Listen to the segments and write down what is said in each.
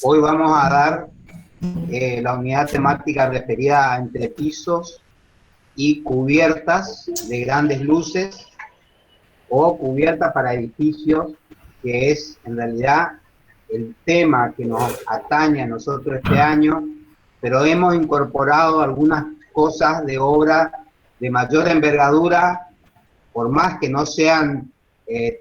Hoy vamos a dar la unidad temática referida a entrepisos y cubiertas de grandes luces o cubiertas para edificios, que es en realidad el tema que nos atañe a nosotros este año, pero hemos incorporado algunas cosas de obra de mayor envergadura, por más que no sean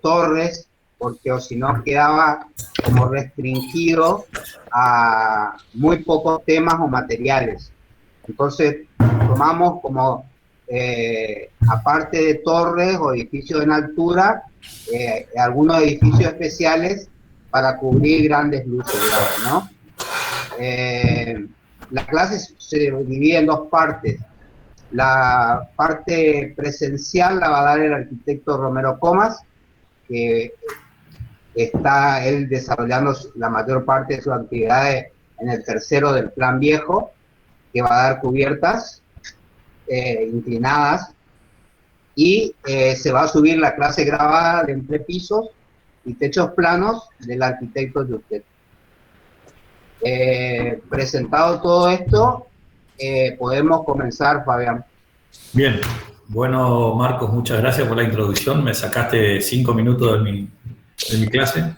torres, porque o si no quedaba como restringido a muy pocos temas o materiales. Entonces tomamos como, aparte de torres o edificios en altura, algunos edificios especiales para cubrir grandes luces, digamos, ¿no? La clase se divide en dos partes. La parte presencial la va a dar el arquitecto Romero Comas, que está él desarrollando la mayor parte de sus actividades en el tercero del plan viejo, que va a dar cubiertas inclinadas, y se va a subir la clase grabada de entrepisos y techos planos del arquitecto Yutet. Presentado todo esto, podemos comenzar, Fabián. Bien, bueno, Marcos, muchas gracias por la introducción. Me sacaste 5 minutos de mi clase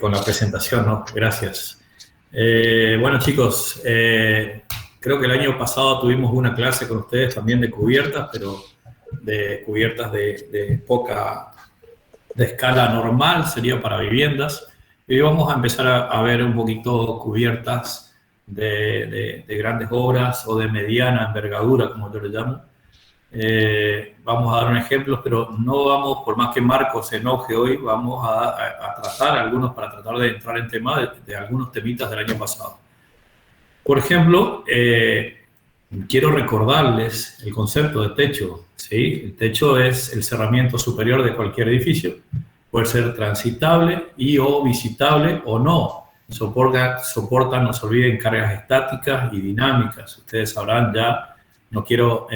con la presentación, ¿no? Gracias. Bueno, chicos, creo que el año pasado tuvimos una clase con ustedes también de cubiertas, pero de cubiertas de escala normal, sería para viviendas. Y hoy vamos a empezar a ver un poquito cubiertas de grandes obras o de mediana envergadura, como yo le llamo. Vamos a dar un ejemplo, pero no vamos, por más que Marcos se enoje hoy, vamos a tratar algunos para tratar de entrar en tema de algunos temitas del año pasado. Por ejemplo, quiero recordarles el concepto de techo, ¿sí? El techo es el cerramiento superior de cualquier edificio. Puede ser transitable y o visitable o no. Soportan, no se olviden, cargas estáticas y dinámicas. Ustedes sabrán ya, no quiero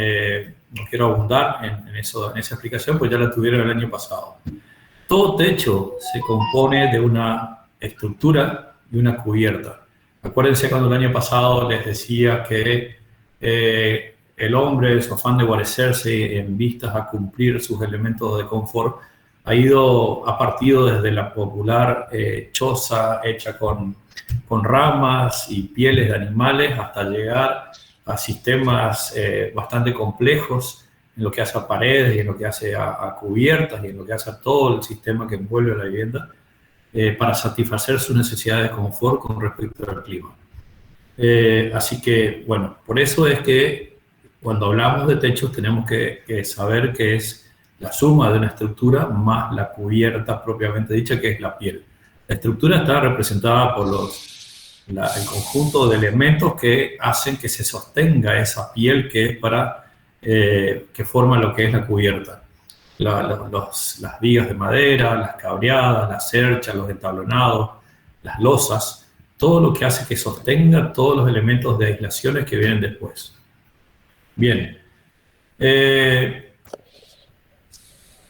abundar en esa explicación, pues ya la tuvieron el año pasado. Todo techo se compone de una estructura y una cubierta. Acuérdense cuando el año pasado les decía que el hombre, su afán de guarecerse en vistas a cumplir sus elementos de confort, ha partido desde la popular choza hecha con ramas y pieles de animales hasta llegar a sistemas bastante complejos en lo que hace a paredes y en lo que hace a cubiertas y en lo que hace a todo el sistema que envuelve a la vivienda para satisfacer sus necesidades de confort con respecto al clima. Así que, bueno, por eso es que cuando hablamos de techos tenemos que saber que es la suma de una estructura más la cubierta propiamente dicha, que es la piel. La estructura está representada por el conjunto de elementos que hacen que se sostenga esa piel que forma lo que es la cubierta. Las vigas de madera, las cabreadas, las cerchas, los entablonados, las losas, todo lo que hace que sostenga todos los elementos de aislaciones que vienen después. Bien.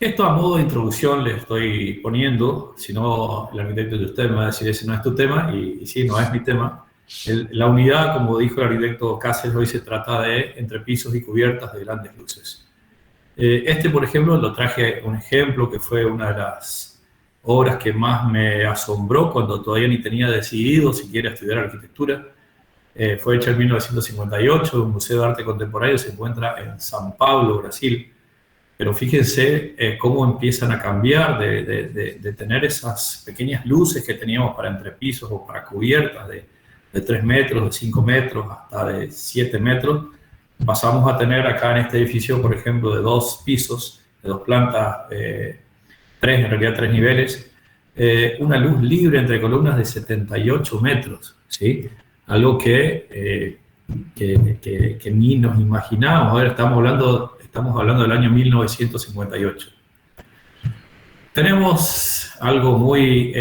Esto a modo de introducción le estoy poniendo, si no el arquitecto de usted me va a decir ese no es tu tema, y sí, no es mi tema. La unidad, como dijo el arquitecto Cáceres, hoy se trata de entrepisos y cubiertas de grandes luces. Por ejemplo, lo traje un ejemplo que fue una de las obras que más me asombró cuando todavía ni tenía decidido si quiere estudiar arquitectura. Fue hecha en 1958, un museo de arte contemporáneo, se encuentra en São Paulo, Brasil. Pero fíjense cómo empiezan a cambiar de tener esas pequeñas luces que teníamos para entrepisos o para cubiertas de 3 metros, de 5 metros, hasta de 7 metros. Pasamos a tener acá en este edificio, por ejemplo, de 2 pisos, de 2 plantas, 3, en realidad 3 niveles, una luz libre entre columnas de 78 metros, ¿sí? Algo que ni nos imaginábamos. Ahora estamos hablando del año 1958. Tenemos algo muy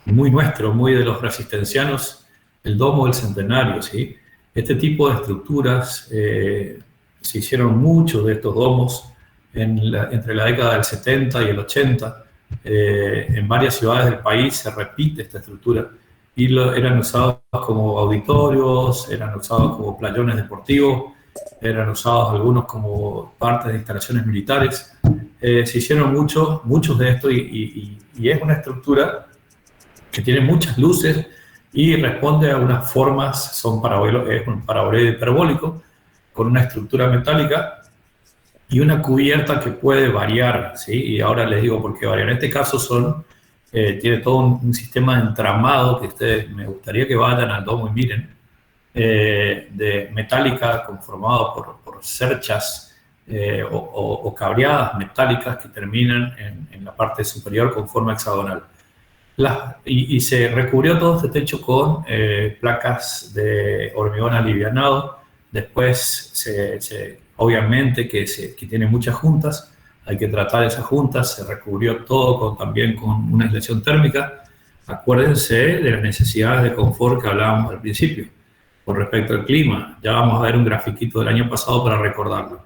nuestro, muy de los resistencianos, el domo del centenario, ¿sí? Este tipo de estructuras, se hicieron muchos de estos domos entre la década del 70 y el 80. En varias ciudades del país se repite esta estructura. y eran usados como auditorios, eran usados como playones deportivos, eran usados algunos como partes de instalaciones militares. Se hicieron muchos de estos y es una estructura que tiene muchas luces y responde a unas formas, es un paraboloide hiperbólico con una estructura metálica y una cubierta que puede variar, ¿sí? Y ahora les digo por qué varía. En este caso tiene todo un sistema de entramado que ustedes, me gustaría que vayan al domo y miren, de metálica conformado por cerchas o cabreadas metálicas que terminan en la parte superior con forma hexagonal. Y se recubrió todo este techo con placas de hormigón alivianado. Después, obviamente, que tiene muchas juntas, hay que tratar esas juntas. Se recubrió todo también con una aislación térmica. Acuérdense de las necesidades de confort que hablábamos al principio. Con respecto al clima, ya vamos a ver un grafiquito del año pasado para recordarlo.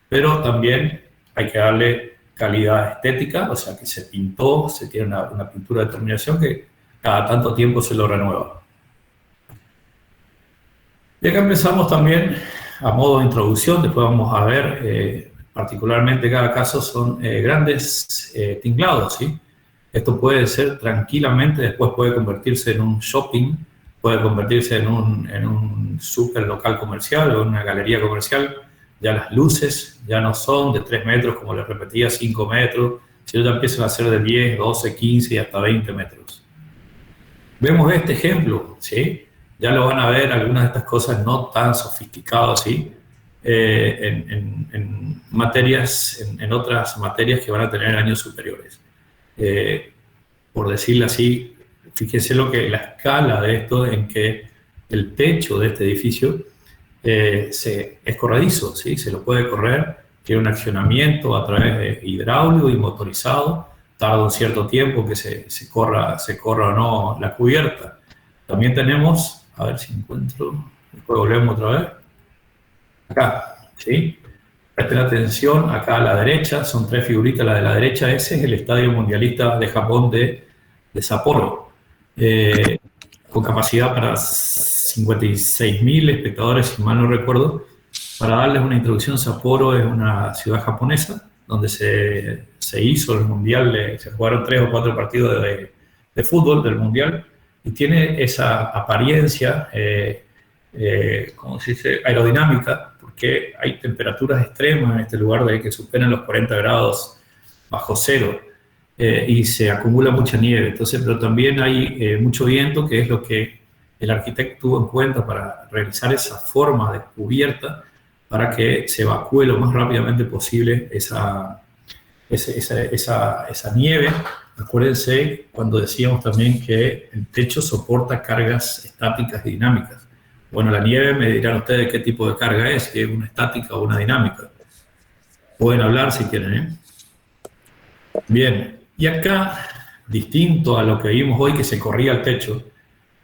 Pero también hay que darle calidad estética, o sea que se pintó, se tiene una pintura de terminación que cada tanto tiempo se lo renueva. Y acá empezamos también a modo de introducción, después vamos a ver, particularmente cada caso son grandes tinglados, ¿sí? Esto puede ser tranquilamente, después puede convertirse en un shopping, puede convertirse en un super local comercial o en una galería comercial. Ya las luces ya no son de 3 metros, como les repetía, 5 metros, sino ya empiezan a ser de 10, 12, 15 y hasta 20 metros. Vemos este ejemplo, ¿sí? Ya lo van a ver, algunas de estas cosas no tan sofisticadas, ¿sí? En otras materias que van a tener años superiores. Por decirlo así, fíjense la escala de esto en que el techo de este edificio es corredizo, ¿sí? Se lo puede correr, tiene un accionamiento a través de hidráulico y motorizado, tarda un cierto tiempo que se corra o no la cubierta. También tenemos, a ver si encuentro, después volvemos otra vez, acá, ¿sí? Presten atención, acá a la derecha, son 3 figuritas, la de la derecha, ese es el Estadio Mundialista de Japón de Sapporo, con capacidad para 56.000 espectadores, si mal no recuerdo. Para darles una introducción, Sapporo es una ciudad japonesa donde se hizo el Mundial, se jugaron 3 o 4 partidos de fútbol del Mundial y tiene esa apariencia, ¿cómo se dice?, aerodinámica, porque hay temperaturas extremas en este lugar que superan los 40 grados bajo cero. Y se acumula mucha nieve, entonces, pero también hay mucho viento, que es lo que el arquitecto tuvo en cuenta para realizar esa forma de cubierta para que se evacúe lo más rápidamente posible esa nieve. Acuérdense cuando decíamos también que el techo soporta cargas estáticas y dinámicas. Bueno, la nieve, me dirán ustedes qué tipo de carga es, si es una estática o una dinámica. Pueden hablar si quieren, ¿eh? Bien, y acá, distinto a lo que vimos hoy que se corría el techo,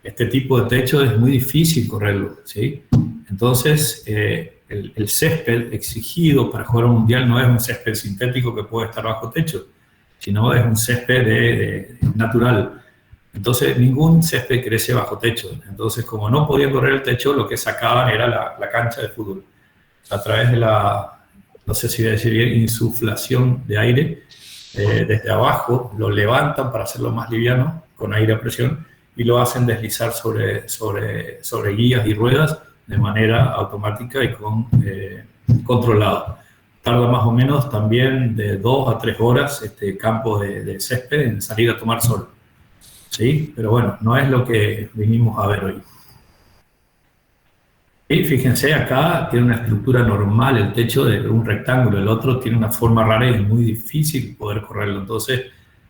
este tipo de techo es muy difícil correrlo, ¿sí? Entonces, el césped exigido para jugar un mundial no es un césped sintético que puede estar bajo techo, sino es un césped natural. Entonces, ningún césped crece bajo techo. Entonces, como no podían correr el techo, lo que sacaban era la cancha de fútbol. A través de no sé si decir bien, insuflación de aire, desde abajo lo levantan para hacerlo más liviano, con aire a presión, y lo hacen deslizar sobre guías y ruedas de manera automática y controlada. Tarda más o menos también de 2 a 3 horas este campo de césped en salir a tomar sol. ¿Sí? Pero bueno, no es lo que vinimos a ver hoy. Y fíjense, acá tiene una estructura normal, el techo de un rectángulo, el otro tiene una forma rara y es muy difícil poder correrlo. Entonces,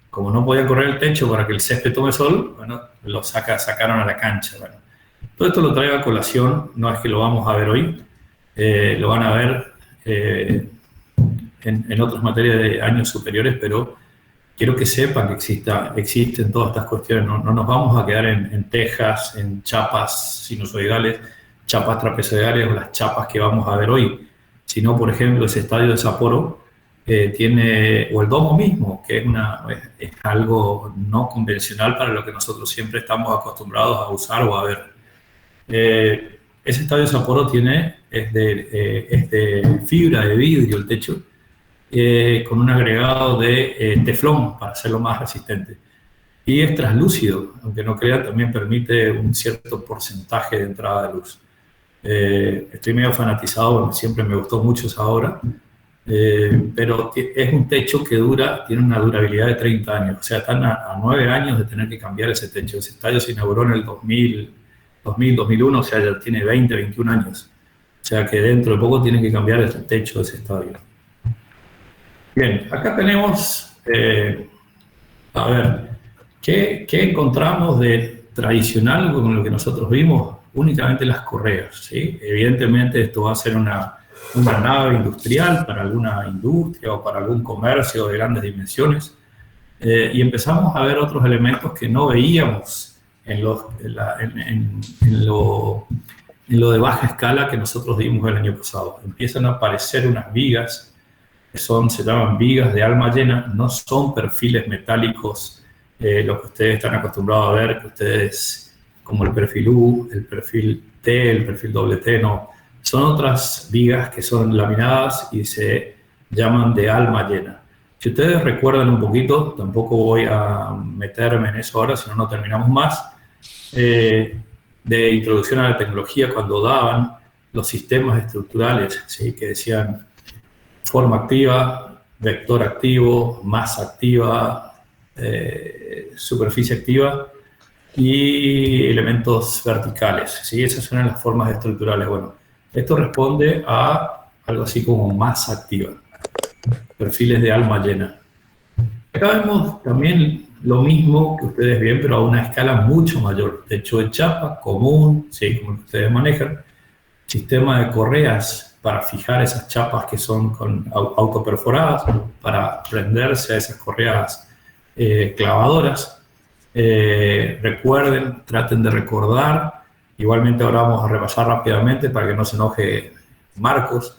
como no podían correr el techo para que el césped tome sol, bueno, lo sacaron a la cancha. Bueno, todo esto lo traigo a colación, no es que lo vamos a ver hoy, lo van a ver en otras materias de años superiores, pero quiero que sepan que existen todas estas cuestiones. No nos vamos a quedar en tejas, en chapas sinusoidales, chapas trapezoidales o las chapas que vamos a ver hoy, sino, por ejemplo, ese estadio de Sapporo o el domo mismo, que es algo no convencional para lo que nosotros siempre estamos acostumbrados a usar o a ver. Ese estadio Sapporo es de fibra de vidrio el techo, con un agregado de teflón para hacerlo más resistente. Y es translúcido, aunque no crean, también permite un cierto porcentaje de entrada de luz. Estoy medio fanatizado, siempre me gustó mucho esa obra, pero es un techo que tiene una durabilidad de 30 años, o sea, están a 9 años de tener que cambiar ese techo. Ese estadio se inauguró en el 2001, o sea, ya tiene 20, 21 años. O sea, que dentro de poco tienen que cambiar el techo de ese estadio. Bien, acá tenemos, a ver, ¿qué encontramos de tradicional con lo que nosotros vimos? Únicamente las correas, ¿sí? Evidentemente esto va a ser una nave industrial para alguna industria o para algún comercio de grandes dimensiones, y empezamos a ver otros elementos que no veíamos en lo de baja escala que nosotros vimos el año pasado. Empiezan a aparecer unas vigas que se llaman vigas de alma llena, no son perfiles metálicos, lo que ustedes están acostumbrados a ver, que ustedes, como el perfil U, el perfil T, el perfil doble T, no. Son otras vigas que son laminadas y se llaman de alma llena. Si ustedes recuerdan un poquito, tampoco voy a meterme en eso ahora, si no, no terminamos más, de introducción a la tecnología, cuando daban los sistemas estructurales, ¿sí? Que decían forma activa, vector activo, masa activa, superficie activa y elementos verticales, ¿sí? Esas son las formas estructurales. Bueno, esto responde a algo así como masa activa, perfiles de alma llena. Acá vemos también lo mismo que ustedes ven, pero a una escala mucho mayor. Techo de chapa común, ¿sí? Como el que ustedes manejan. Sistema de correas para fijar esas chapas que son autoperforadas, para prenderse a esas correas clavadoras. Recuerden, traten de recordar. Igualmente ahora vamos a repasar rápidamente para que no se enoje Marcos,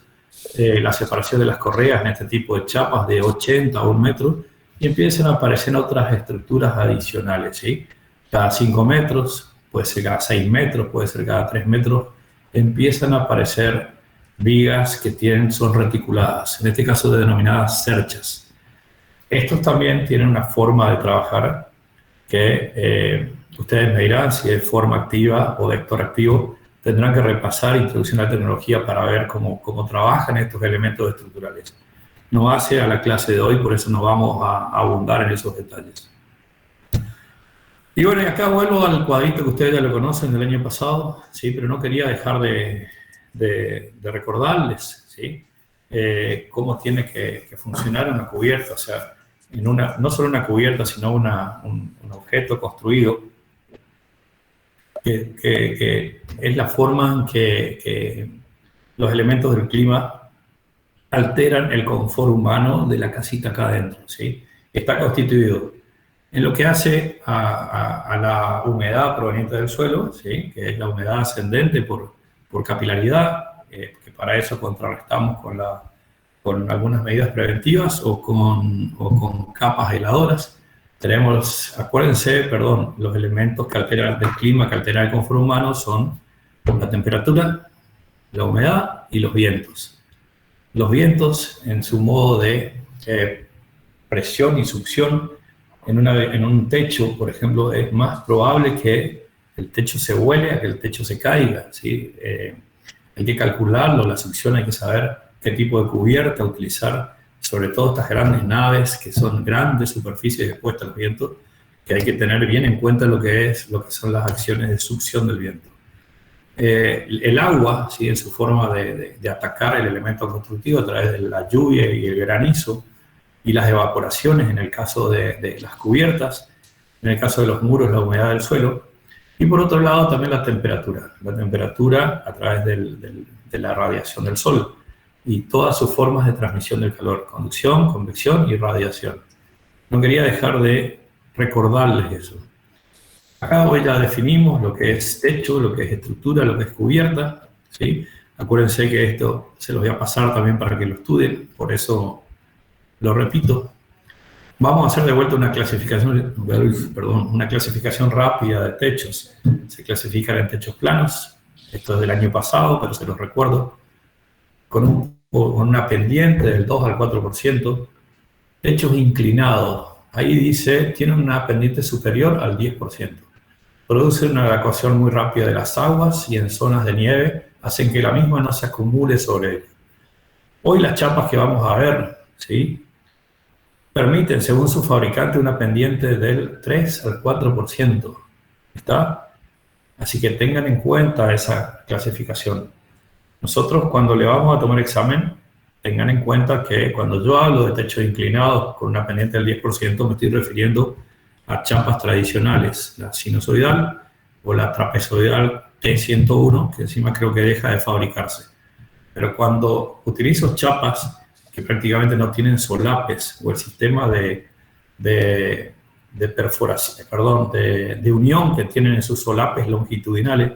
la separación de las correas en este tipo de chapas de 80 a 1 metro, y empiezan a aparecer otras estructuras adicionales, ¿sí? Cada 5 metros, puede ser cada 6 metros, puede ser cada 3 metros, empiezan a aparecer vigas que son reticuladas, en este caso denominadas cerchas. Estos también tienen una forma de trabajar que ustedes me dirán si es forma activa o vector activo. Tendrán que repasar introducción a la tecnología para ver cómo trabajan estos elementos estructurales. No hace a la clase de hoy, por eso no vamos a abundar en esos detalles. Y bueno, acá vuelvo al cuadrito que ustedes ya lo conocen del año pasado, ¿sí? Pero no quería dejar de recordarles, ¿sí? Cómo tiene que funcionar una cubierta, o sea, no solo una cubierta, sino un objeto construido, que es la forma en que los elementos del clima alteran el confort humano de la casita acá adentro, ¿sí? Está constituido en lo que hace a la humedad proveniente del suelo, ¿sí? Que es la humedad ascendente por capilaridad, que para eso contrarrestamos con algunas medidas preventivas o con capas aisladoras. Tenemos, acuérdense, los elementos que alteran el clima, que alteran el confort humano son la temperatura, la humedad y los vientos. Los vientos, en su modo de presión y succión, en un techo, por ejemplo, es más probable que el techo se vuele a que el techo se caiga, ¿sí? Hay que calcularlo, la succión, hay que saber qué tipo de cubierta utilizar, sobre todo estas grandes naves que son grandes superficies expuestas al viento, que hay que tener bien en cuenta lo que son las acciones de succión del viento. El agua, ¿sí? En su forma de atacar el elemento constructivo a través de la lluvia y el granizo, y las evaporaciones en el caso de las cubiertas, en el caso de los muros, la humedad del suelo, y por otro lado también la temperatura a través de la radiación del sol y todas sus formas de transmisión del calor: conducción, convección y radiación. No quería dejar de recordarles eso. Acá hoy ya definimos lo que es techo, lo que es estructura, lo que es cubierta, ¿sí? Acuérdense que esto se los voy a pasar también para que lo estudien, por eso lo repito, vamos a hacer de vuelta una clasificación rápida de techos. Se clasifican en techos planos, esto es del año pasado, pero se los recuerdo, con una pendiente del 2 al 4%, techos inclinados, ahí dice, tienen una pendiente superior al 10%. Produce una evacuación muy rápida de las aguas y en zonas de nieve hacen que la misma no se acumule sobre ellas. Hoy las chapas que vamos a ver, ¿sí?, permiten, según su fabricante, una pendiente del 3 al 4%. ¿Está? Así que tengan en cuenta esa clasificación. Nosotros, cuando le vamos a tomar examen, tengan en cuenta que cuando yo hablo de techos inclinados con una pendiente del 10%, me estoy refiriendo a chapas tradicionales, la sinusoidal o la trapezoidal T101, que encima creo que deja de fabricarse. Pero cuando utilizo chapas que prácticamente no tienen solapes o el sistema de perforación, de unión que tienen en sus solapes longitudinales,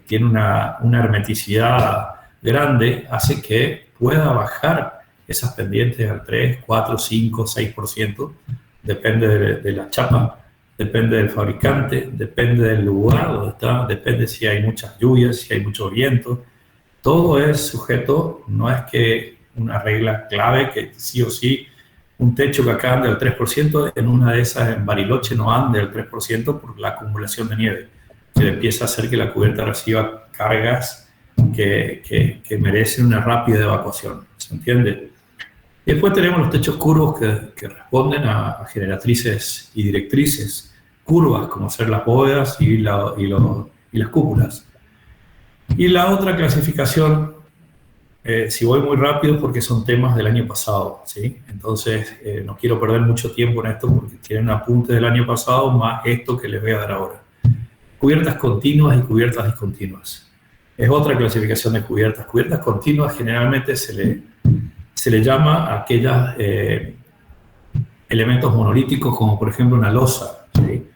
tiene una hermeticidad grande, hace que pueda bajar esas pendientes al 3, 4, 5, 6%, depende de la chapa, depende del fabricante, depende del lugar donde está, depende si hay muchas lluvias, si hay mucho viento. Todo es sujeto, no es que una regla clave que sí o sí un techo que acá ande al 3%, en una de esas en Bariloche no ande al 3% por la acumulación de nieve, que empieza a hacer que la cubierta reciba cargas que merecen una rápida evacuación, ¿se entiende? Y después tenemos los techos curvos que responden a generatrices y directrices curvas, como ser las bóvedas y las cúpulas. Y la otra clasificación, si voy muy rápido porque son temas del año pasado, ¿sí? Entonces no quiero perder mucho tiempo en esto porque tienen apuntes del año pasado más esto que les voy a dar ahora. Cubiertas continuas y cubiertas discontinuas. Es otra clasificación de cubiertas. Cubiertas continuas generalmente se le llama a aquellos elementos monolíticos como por ejemplo una losa, ¿sí?,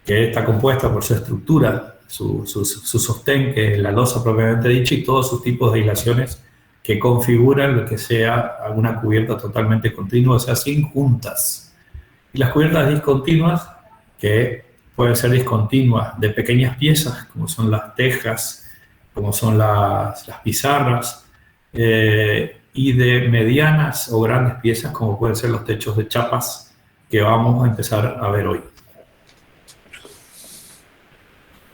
que está compuesta por su estructura, su sostén, que es la losa propiamente dicha, y todos sus tipos de hilaciones que configuran lo que sea alguna cubierta totalmente continua, o sea, sin juntas. Y las cubiertas discontinuas, que pueden ser discontinuas de pequeñas piezas, como son las tejas, como son las pizarras, y de medianas o grandes piezas, como pueden ser los techos de chapas, que vamos a empezar a ver hoy.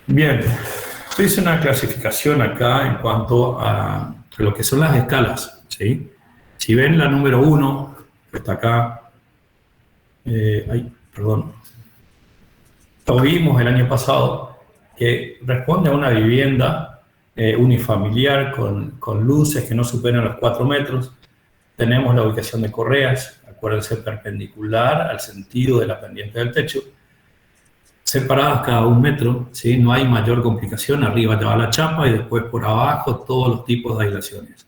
Bien, yo hice una clasificación acá en cuanto a lo que son las escalas, ¿sí? Si ven la número 1, que está acá, lo vimos el año pasado, que responde a una vivienda unifamiliar con luces que no superan los 4 metros. Tenemos la ubicación de correas, acuérdense, perpendicular al sentido de la pendiente del techo, separadas cada 1 metro, ¿sí? No hay mayor complicación, arriba te va la chapa y después por abajo todos los tipos de aislaciones.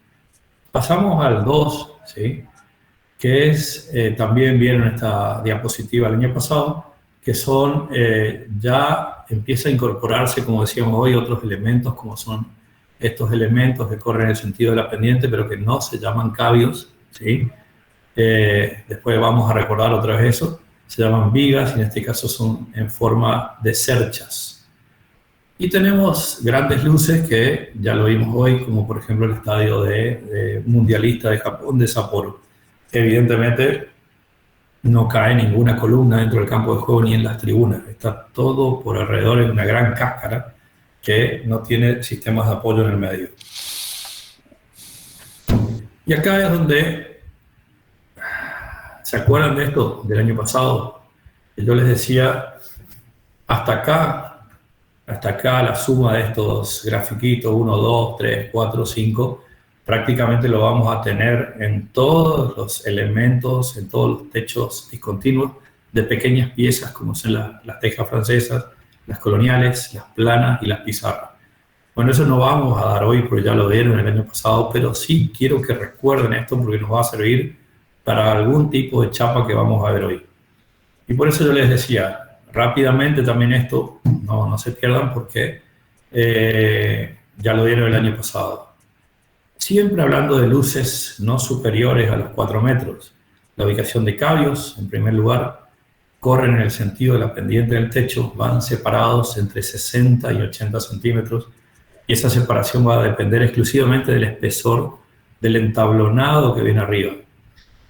Pasamos al 2, ¿sí?, que es, también vieron esta diapositiva el año pasado, que son, ya empieza a incorporarse, como decíamos hoy, otros elementos, como son estos elementos que corren en el sentido de la pendiente, pero que no se llaman cabios, ¿sí? Después vamos a recordar otra vez eso. Se llaman vigas y en este caso son en forma de cerchas. Y tenemos grandes luces que ya lo vimos hoy, como por ejemplo el estadio de mundialista de Japón de Sapporo. Evidentemente no cae ninguna columna dentro del campo de juego ni en las tribunas. Está todo por alrededor en una gran cáscara que no tiene sistemas de apoyo en el medio. Y acá es donde, ¿se acuerdan de esto del año pasado? Yo les decía, hasta acá la suma de estos grafiquitos, 1, 2, 3, 4, 5, prácticamente lo vamos a tener en todos los elementos, en todos los techos discontinuos de pequeñas piezas, como son las tejas francesas, las coloniales, las planas y las pizarras. Bueno, eso no vamos a dar hoy porque ya lo vieron el año pasado, pero sí quiero que recuerden esto porque nos va a servir para algún tipo de chapa que vamos a ver hoy. Y por eso yo les decía, rápidamente también esto, no se pierdan porque ya lo vieron el año pasado. siempre hablando de luces no superiores a los 4 metros. La ubicación de cabios, en primer lugar, corren en el sentido de la pendiente del techo, van separados entre 60 y 80 centímetros, y esa separación va a depender exclusivamente del espesor del entablonado que viene arriba.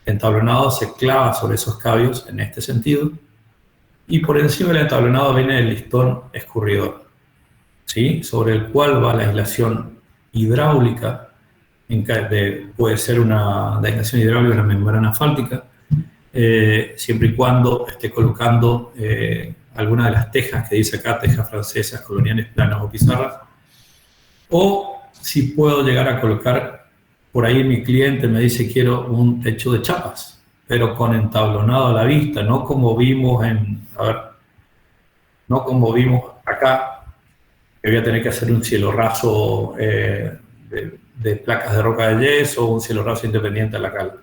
El entablonado se clava sobre esos cabios en este sentido, y por encima del entablonado viene el listón escurridor, ¿sí? Sobre el cual va la aislación hidráulica, puede ser una aislación hidráulica de una membrana asfáltica, siempre y cuando esté colocando alguna de las tejas que dice acá, tejas francesas, coloniales, planas o pizarras, o si puedo llegar a colocar, por ahí mi cliente me dice quiero un techo de chapas, pero con entablonado a la vista, no como vimos no como vimos acá, que voy a tener que hacer un cielo raso de placas de roca de yeso o un cielo raso independiente a la cal.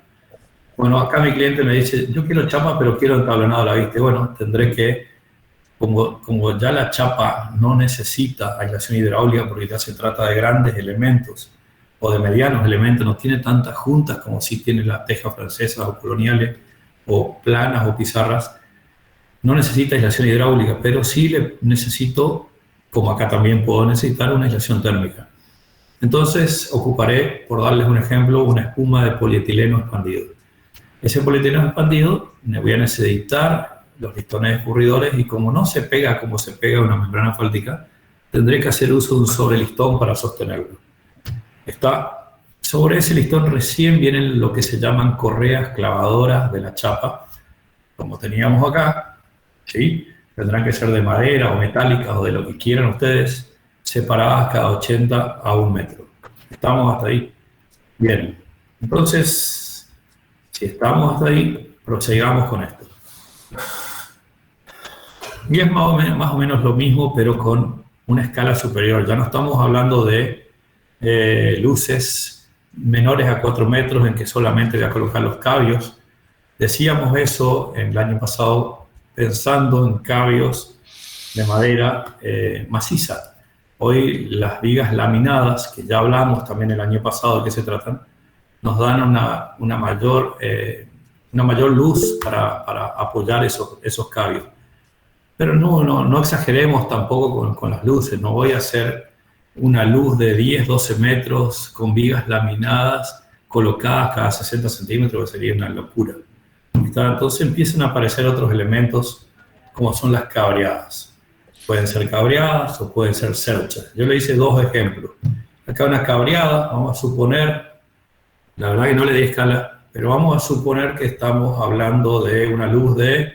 Bueno, acá mi cliente me dice, yo quiero chapa, pero quiero entablonado a la vista. Y bueno, tendré que, como ya la chapa no necesita aislación hidráulica porque ya se trata de grandes elementos o de medianos elementos, no tiene tantas juntas como si tiene las tejas francesas o coloniales o planas o pizarras, no necesita aislación hidráulica, pero sí le necesito, como acá también puedo necesitar, una aislación térmica. Entonces ocuparé, por darles un ejemplo, una espuma de polietileno expandido. Ese polietileno expandido me voy a necesitar los listones escurridores y como no se pega como se pega una membrana asfáltica, tendré que hacer uso de un sobrelistón para sostenerlo. Sobre ese listón recién vienen lo que se llaman correas clavadoras de la chapa, como teníamos acá, ¿sí? Tendrán que ser de madera o metálicas o de lo que quieran ustedes, separadas cada 80 a 1 metro. ¿Estamos hasta ahí? Bien. Entonces, si estamos hasta ahí, prosigamos con esto. Y es más o menos lo mismo, pero con una escala superior. Ya no estamos hablando de luces menores a 4 metros en que solamente voy a colocar los cabios. Decíamos eso en el año pasado pensando en cabios de madera maciza. Hoy las vigas laminadas, que ya hablamos también el año pasado de qué se tratan, nos dan una mayor luz para apoyar esos cabios. Pero no exageremos tampoco con las luces. No voy a hacer una luz de 10, 12 metros con vigas laminadas colocadas cada 60 centímetros, que sería una locura. Entonces empiezan a aparecer otros elementos como son las cabreadas. Pueden ser cabreadas o pueden ser cerchas. Yo le hice 2 ejemplos. Acá una cabreada, vamos a suponer, la verdad que no le di escala, pero vamos a suponer que estamos hablando de una luz de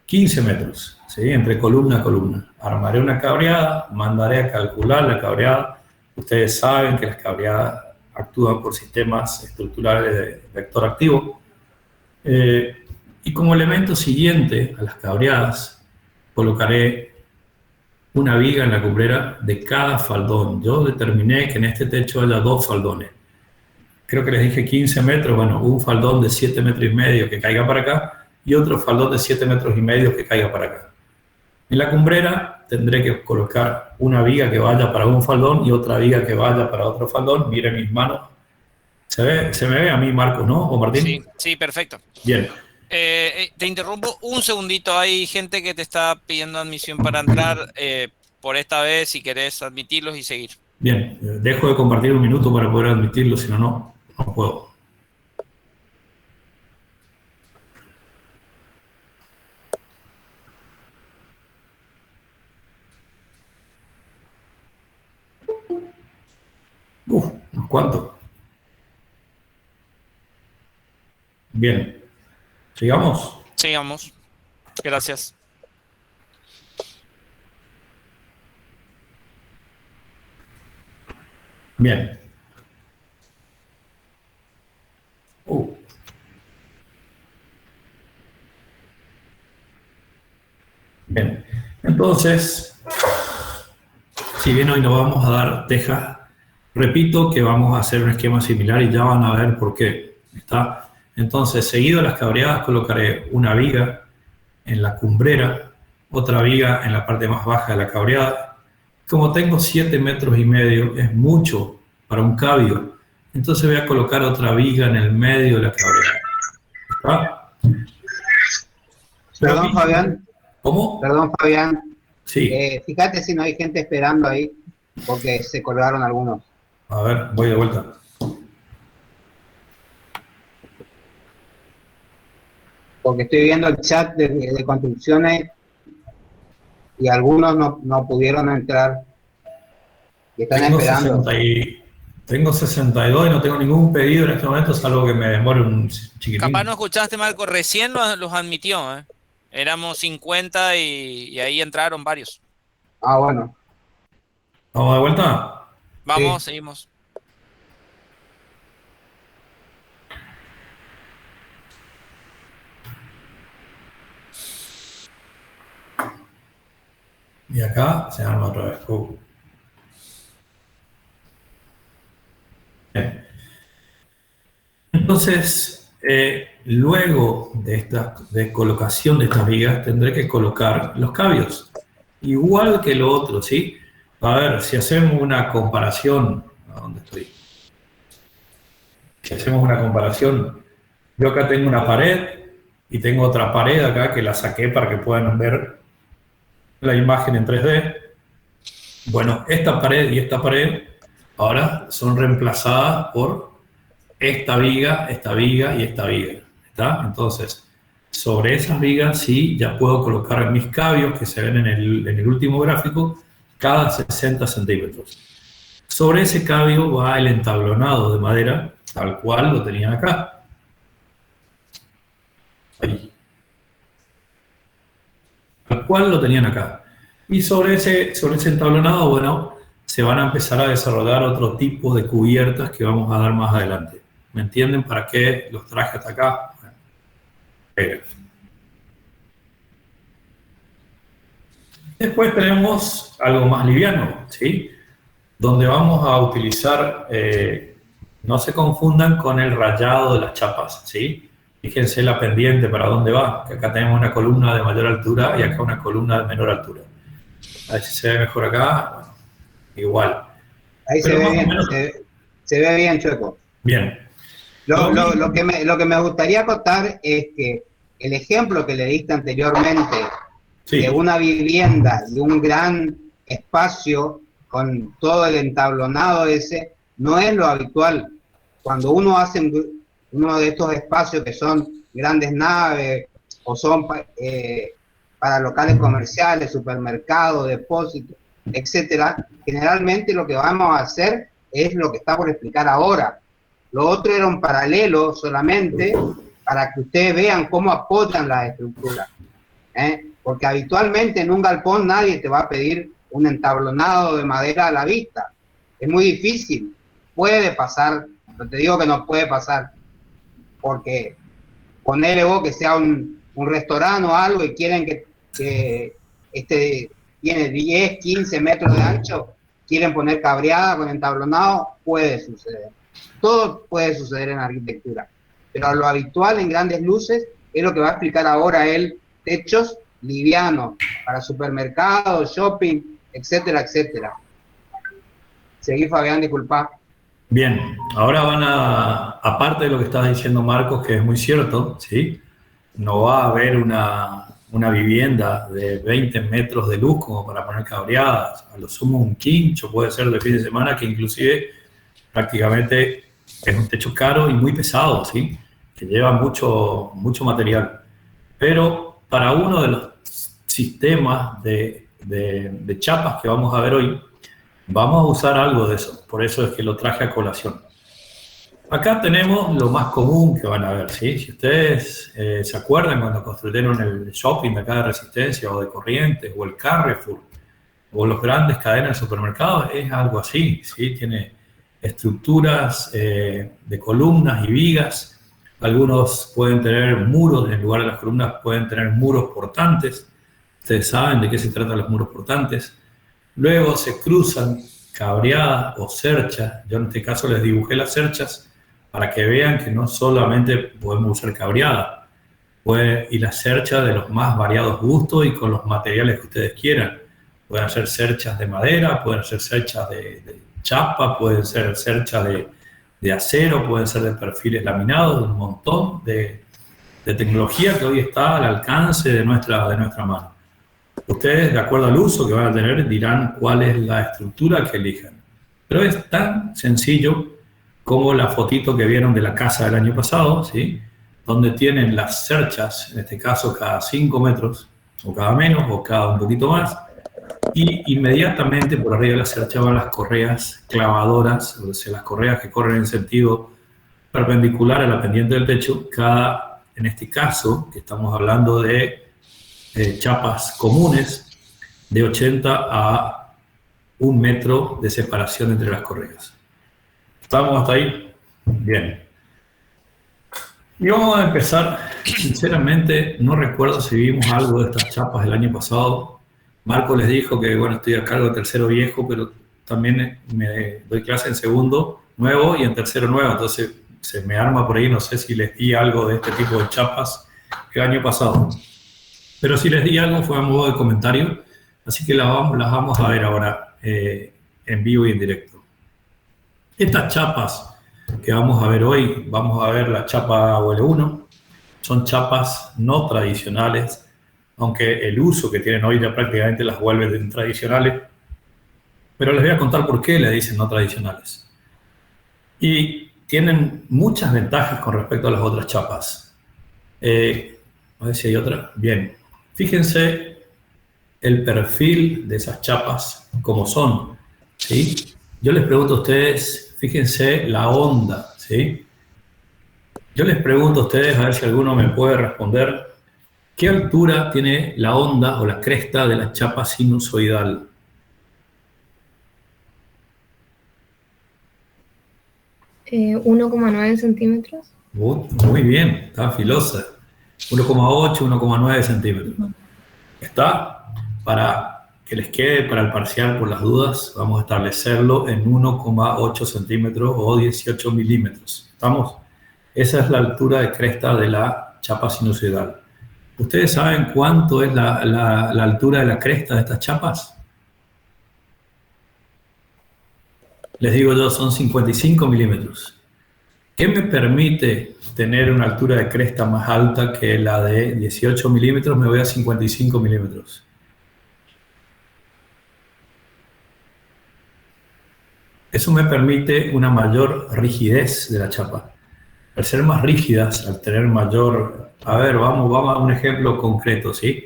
15 metros, ¿sí? Entre columna a columna. Armaré una cabreada, mandaré a calcular la cabreada. Ustedes saben que las cabreadas actúan por sistemas estructurales de vector activo. Y como elemento siguiente a las cabreadas, colocaré una viga en la cumbrera de cada faldón. Yo determiné que en este techo haya 2 faldones. Creo que les dije 15 metros, bueno, un faldón de 7 metros y medio que caiga para acá y otro faldón de 7 metros y medio que caiga para acá. En la cumbrera tendré que colocar una viga que vaya para un faldón y otra viga que vaya para otro faldón. Miren mis manos. Se me ve a mí, Marcos, ¿no? ¿O Martín? Sí, perfecto. Bien. Te interrumpo un segundito. Hay gente que te está pidiendo admisión para entrar. Por esta vez, si querés admitirlos y seguir. Bien, dejo de compartir un minuto para poder admitirlos, si no puedo. ¿Cuánto? Bien. ¿Sigamos? Sigamos. Gracias. Bien. Bien. Entonces, si bien hoy no vamos a dar tejas, repito que vamos a hacer un esquema similar y ya van a ver por qué. ¿Está? Entonces, seguido de las cabreadas, colocaré una viga en la cumbrera, otra viga en la parte más baja de la cabreada. Como tengo 7 metros y medio, es mucho para un cabio. Entonces voy a colocar otra viga en el medio de la cabreada. ¿Está? Perdón, Fabián. ¿Cómo? Perdón, Fabián. Sí. Fíjate si no hay gente esperando ahí, porque se colgaron algunos. A ver, voy de vuelta. Porque estoy viendo el chat de construcciones y algunos no pudieron entrar y están esperando. Tengo 62 y no tengo ningún pedido en este momento, salvo que me demore un chiquitín. Capaz no escuchaste, Marco, recién los admitió, ¿eh? Éramos 50 y ahí entraron varios. Ah, bueno. ¿Vamos de vuelta? Vamos, Sí. seguimos. Y acá se arma otra vez. Bien. Entonces, luego de colocación de estas vigas, tendré que colocar los cabios. Igual que lo otro, ¿sí? A ver, si hacemos una comparación... ¿A dónde estoy? Si hacemos una comparación, yo acá tengo una pared y tengo otra pared acá que la saqué para que puedan ver la imagen en 3D. Bueno, esta pared y esta pared ahora son reemplazadas por esta viga y esta viga. ¿Está? Entonces, sobre esas vigas sí ya puedo colocar mis cabios que se ven en el último gráfico cada 60 centímetros. Sobre ese cabio va el entablonado de madera, tal cual lo tenían acá. Ahí. Tal cual lo tenían acá. Y sobre ese entablonado, bueno, se van a empezar a desarrollar otro tipo de cubiertas que vamos a dar más adelante. ¿Me entienden para qué los traje hasta acá? Después tenemos algo más liviano, ¿sí? Donde vamos a utilizar, no se confundan con el rayado de las chapas, ¿sí? Fíjense la pendiente para dónde va, que acá tenemos una columna de mayor altura y acá una columna de menor altura. A ver si se ve mejor acá, bueno, igual. Ahí se ve bien, se ve bien, Chueco. Bien. Lo que me gustaría contar es que el ejemplo que le diste anteriormente, sí, de una vivienda y un gran espacio con todo el entablonado ese, no es lo habitual. Cuando uno hace uno de estos espacios que son grandes naves o son para locales comerciales, supermercados, depósitos, etcétera, generalmente lo que vamos a hacer es lo que está por explicar ahora. Lo otro era un paralelo solamente para que ustedes vean cómo apoyan las estructuras, porque habitualmente en un galpón nadie te va a pedir un entablonado de madera a la vista. Es muy difícil. Puede pasar, no te digo que no puede pasar, porque ponele vos que sea un restaurante o algo y quieren que tiene 10, 15 metros de ancho, quieren poner cabreada con entablonado, puede suceder. Todo puede suceder en arquitectura, pero lo habitual en grandes luces es lo que va a explicar ahora él: techos livianos para supermercados, shopping, etcétera, etcétera. Seguí, Fabián, disculpa. Bien, ahora van aparte de lo que estás diciendo, Marcos, que es muy cierto, ¿sí? No va a haber una vivienda de 20 metros de luz como para poner cabreadas. A lo sumo un quincho, puede ser de fin de semana, que inclusive prácticamente es un techo caro y muy pesado, ¿sí? Que lleva mucho material. Pero para uno de los sistemas de chapas que vamos a ver hoy, vamos a usar algo de eso. Por eso es que lo traje a colación. Acá tenemos lo más común que van a ver, ¿sí? Si ustedes se acuerdan cuando construyeron el shopping de acá de Resistencia o de Corrientes o el Carrefour o los grandes cadenas de supermercados, es algo así, ¿sí? Tiene estructuras de columnas y vigas. Algunos pueden tener muros, en lugar de las columnas pueden tener muros portantes. Ustedes saben de qué se tratan los muros portantes. Luego se cruzan cabreadas o cerchas. Yo en este caso les dibujé las cerchas para que vean que no solamente podemos usar cabreada, y las cerchas de los más variados gustos y con los materiales que ustedes quieran. Pueden ser cerchas de madera, pueden ser cerchas de chapa, pueden ser cerchas de acero, pueden ser de perfiles laminados, un montón de tecnología que hoy está al alcance de nuestra mano. Ustedes, de acuerdo al uso que van a tener, dirán cuál es la estructura que elijan. Pero es tan sencillo como la fotito que vieron de la casa del año pasado, ¿sí? Donde tienen las cerchas, en este caso cada 5 metros, o cada menos, o cada un poquito más, y inmediatamente por arriba de la cercha van las correas clavadoras, o sea, las correas que corren en sentido perpendicular a la pendiente del techo, en este caso, que estamos hablando de chapas comunes, de 80 a 1 metro de separación entre las correas. ¿Estamos hasta ahí? Bien. Y vamos a empezar. Sinceramente, no recuerdo si vimos algo de estas chapas el año pasado. Marco les dijo que, bueno, estoy a cargo de tercero viejo, pero también me doy clase en segundo nuevo y en tercero nuevo. Entonces, se me arma por ahí, no sé si les di algo de este tipo de chapas el año pasado. Pero si les di algo fue a modo de comentario, así que las vamos a ver ahora en vivo y en directo. Estas chapas que vamos a ver hoy, vamos a ver la chapa AOL1, son chapas no tradicionales, aunque el uso que tienen hoy ya prácticamente las vuelve tradicionales, pero les voy a contar por qué le dicen no tradicionales. Y tienen muchas ventajas con respecto a las otras chapas. A ver si hay otra. Bien. Fíjense el perfil de esas chapas, como son, ¿sí? Yo les pregunto a ustedes, fíjense la onda, ¿sí? Yo les pregunto a ustedes, a ver si alguno me puede responder, ¿qué altura tiene la onda o la cresta de la chapa sinusoidal? Eh, 1,9 centímetros. Muy bien, está filosa. 1,8, 1,9 centímetros. ¿Está? Para que les quede para el parcial por las dudas, vamos a establecerlo en 1,8 centímetros o 18 milímetros. ¿Estamos? Esa es la altura de cresta de la chapa sinusoidal. ¿Ustedes saben cuánto es la altura de la cresta de estas chapas? Les digo yo, son 55 milímetros. ¿Qué me permite tener una altura de cresta más alta que la de 18 milímetros? Me voy a 55 milímetros. Eso me permite una mayor rigidez de la chapa. Al ser más rígidas, al tener mayor... A ver, vamos a un ejemplo concreto, ¿sí?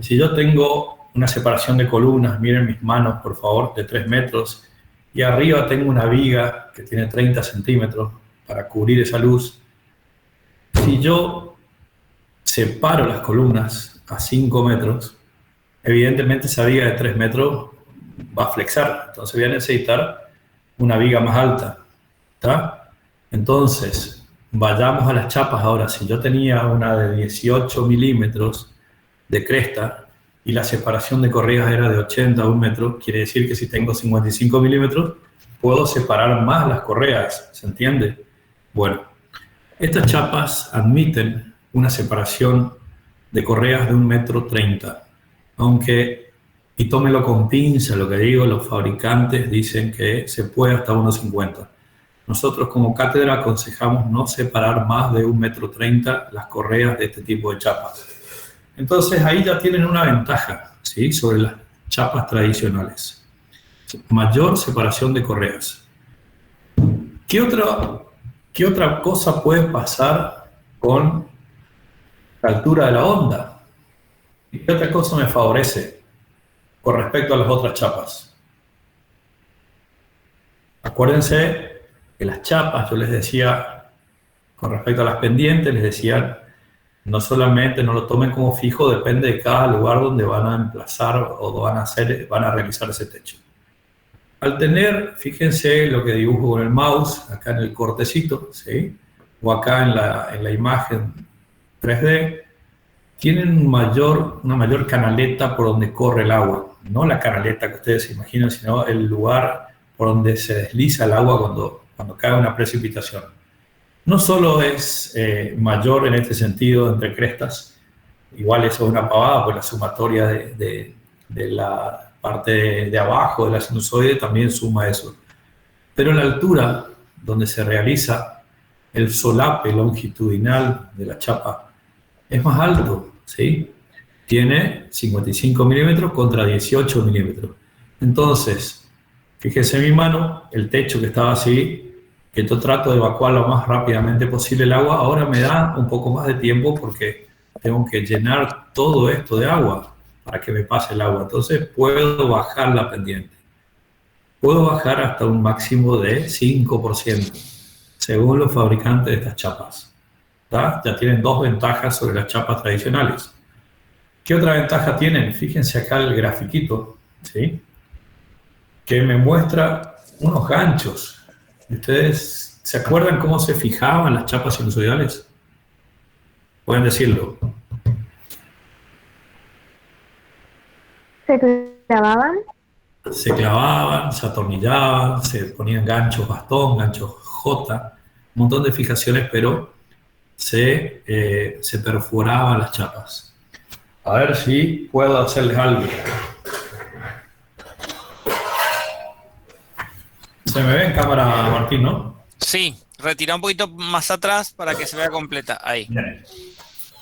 Si yo tengo una separación de columnas, miren mis manos, por favor, de 3 metros, y arriba tengo una viga que tiene 30 centímetros para cubrir esa luz. Si yo separo las columnas a 5 metros, evidentemente esa viga de 3 metros va a flexar, entonces voy a necesitar una viga más alta, ¿está? Entonces, vayamos a las chapas ahora. Si yo tenía una de 18 milímetros de cresta y la separación de correas era de 80 a 1 metro, quiere decir que si tengo 55 milímetros, puedo separar más las correas, ¿se entiende? Bueno, estas chapas admiten una separación de correas de 1,30 m, aunque, y tómelo con pinza lo que digo, los fabricantes dicen que se puede hasta 1,50 m. Nosotros como cátedra aconsejamos no separar más de 1,30 m las correas de este tipo de chapas. Entonces ahí ya tienen una ventaja, ¿sí?, sobre las chapas tradicionales. Mayor separación de correas. ¿Qué otra cosa puede pasar con la altura de la onda? ¿Qué otra cosa me favorece con respecto a las otras chapas? Acuérdense que las chapas, yo les decía, con respecto a las pendientes, les decía, no solamente no lo tomen como fijo, depende de cada lugar donde van a emplazar o van a realizar ese techo. Al tener, fíjense lo que dibujo con el mouse, acá en el cortecito, ¿sí?, o acá en la imagen 3D, tienen una mayor canaleta por donde corre el agua. No la canaleta que ustedes se imaginan, sino el lugar por donde se desliza el agua cuando cae una precipitación. No solo es mayor en este sentido entre crestas, igual eso es una pavada, pues la sumatoria de la parte de abajo de la sinusoide también suma eso. Pero la altura donde se realiza el solape longitudinal de la chapa es más alto, ¿sí? Tiene 55 milímetros contra 18 milímetros. Entonces, fíjense en mi mano, el techo que estaba así, que yo trato de evacuar lo más rápidamente posible el agua, ahora me da un poco más de tiempo porque tengo que llenar todo esto de agua para que me pase el agua. Entonces puedo bajar la pendiente. Puedo bajar hasta un máximo de 5%, según los fabricantes de estas chapas. ¿Tá? Ya tienen dos ventajas sobre las chapas tradicionales. ¿Qué otra ventaja tienen? Fíjense acá el grafiquito, ¿sí? Que me muestra unos ganchos. ¿Ustedes se acuerdan cómo se fijaban las chapas sinusoidales? Pueden decirlo. ¿Se clavaban? Se clavaban, se atornillaban, se ponían ganchos bastón, ganchos J, un montón de fijaciones, pero se perforaban las chapas. A ver si puedo hacerles algo. Se me ve en cámara, Martín, ¿no? Sí, retira un poquito más atrás para que se vea completa. Ahí. Bien.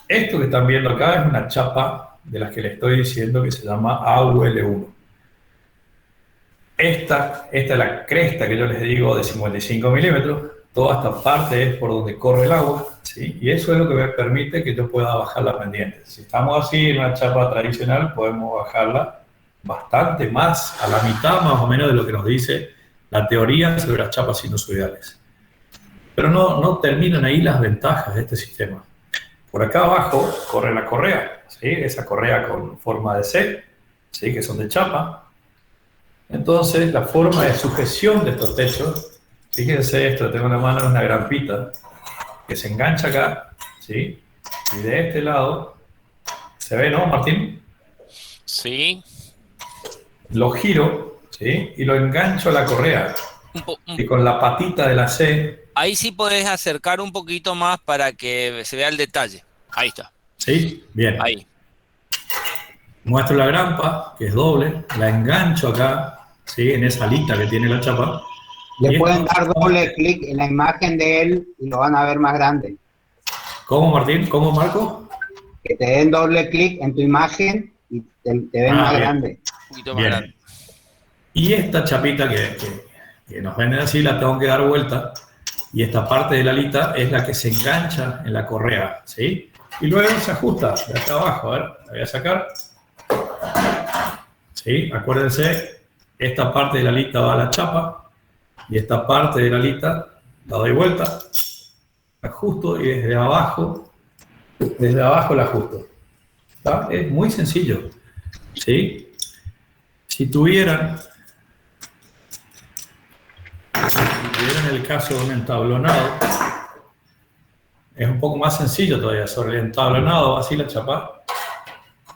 Esto que están viendo acá es una chapa de las que les estoy diciendo que se llama AUL1. Esta es la cresta que yo les digo de 55 milímetros. Toda esta parte es por donde corre el agua, ¿sí? Y eso es lo que me permite que yo pueda bajar la pendiente. Si estamos así en una chapa tradicional, podemos bajarla bastante más, a la mitad más o menos de lo que nos dice la teoría sobre las chapas sinusoidales. Pero no terminan ahí las ventajas de este sistema. Por acá abajo corre la correa, ¿sí? Esa correa con forma de C, ¿sí? Que son de chapa. Entonces, la forma de sujeción de estos techos, fíjense esto, tengo en la mano una grampita que se engancha acá, ¿sí? Y de este lado, ¿se ve, no, Martín? Sí. Lo giro, ¿sí? Y lo engancho a la correa. Y con la patita de la C. Ahí sí podés acercar un poquito más para que se vea el detalle. Ahí está. ¿Sí? Bien. Ahí. Muestro la grampa, que es doble, la engancho acá, ¿sí? En esa alita que tiene la chapa. Le pueden dar doble clic en la imagen de él y lo van a ver más grande. ¿Cómo, Martín? ¿Cómo, Marco? Que te den doble clic en tu imagen y te ven más bien. grande. Un poquito más grande. Y esta chapita que nos venden así, la tengo que dar vuelta. Y esta parte de la alita es la que se engancha en la correa, ¿sí? Y luego se ajusta de acá abajo. A ver, la voy a sacar. ¿Sí? Acuérdense, esta parte de la alita va a la chapa. Y esta parte de la alita la doy vuelta, ajusto y desde abajo la ajusto. ¿Está? Es muy sencillo, ¿sí? Si tuvieran el caso de un entablonado, es un poco más sencillo todavía. Sobre el entablonado, así la chapa,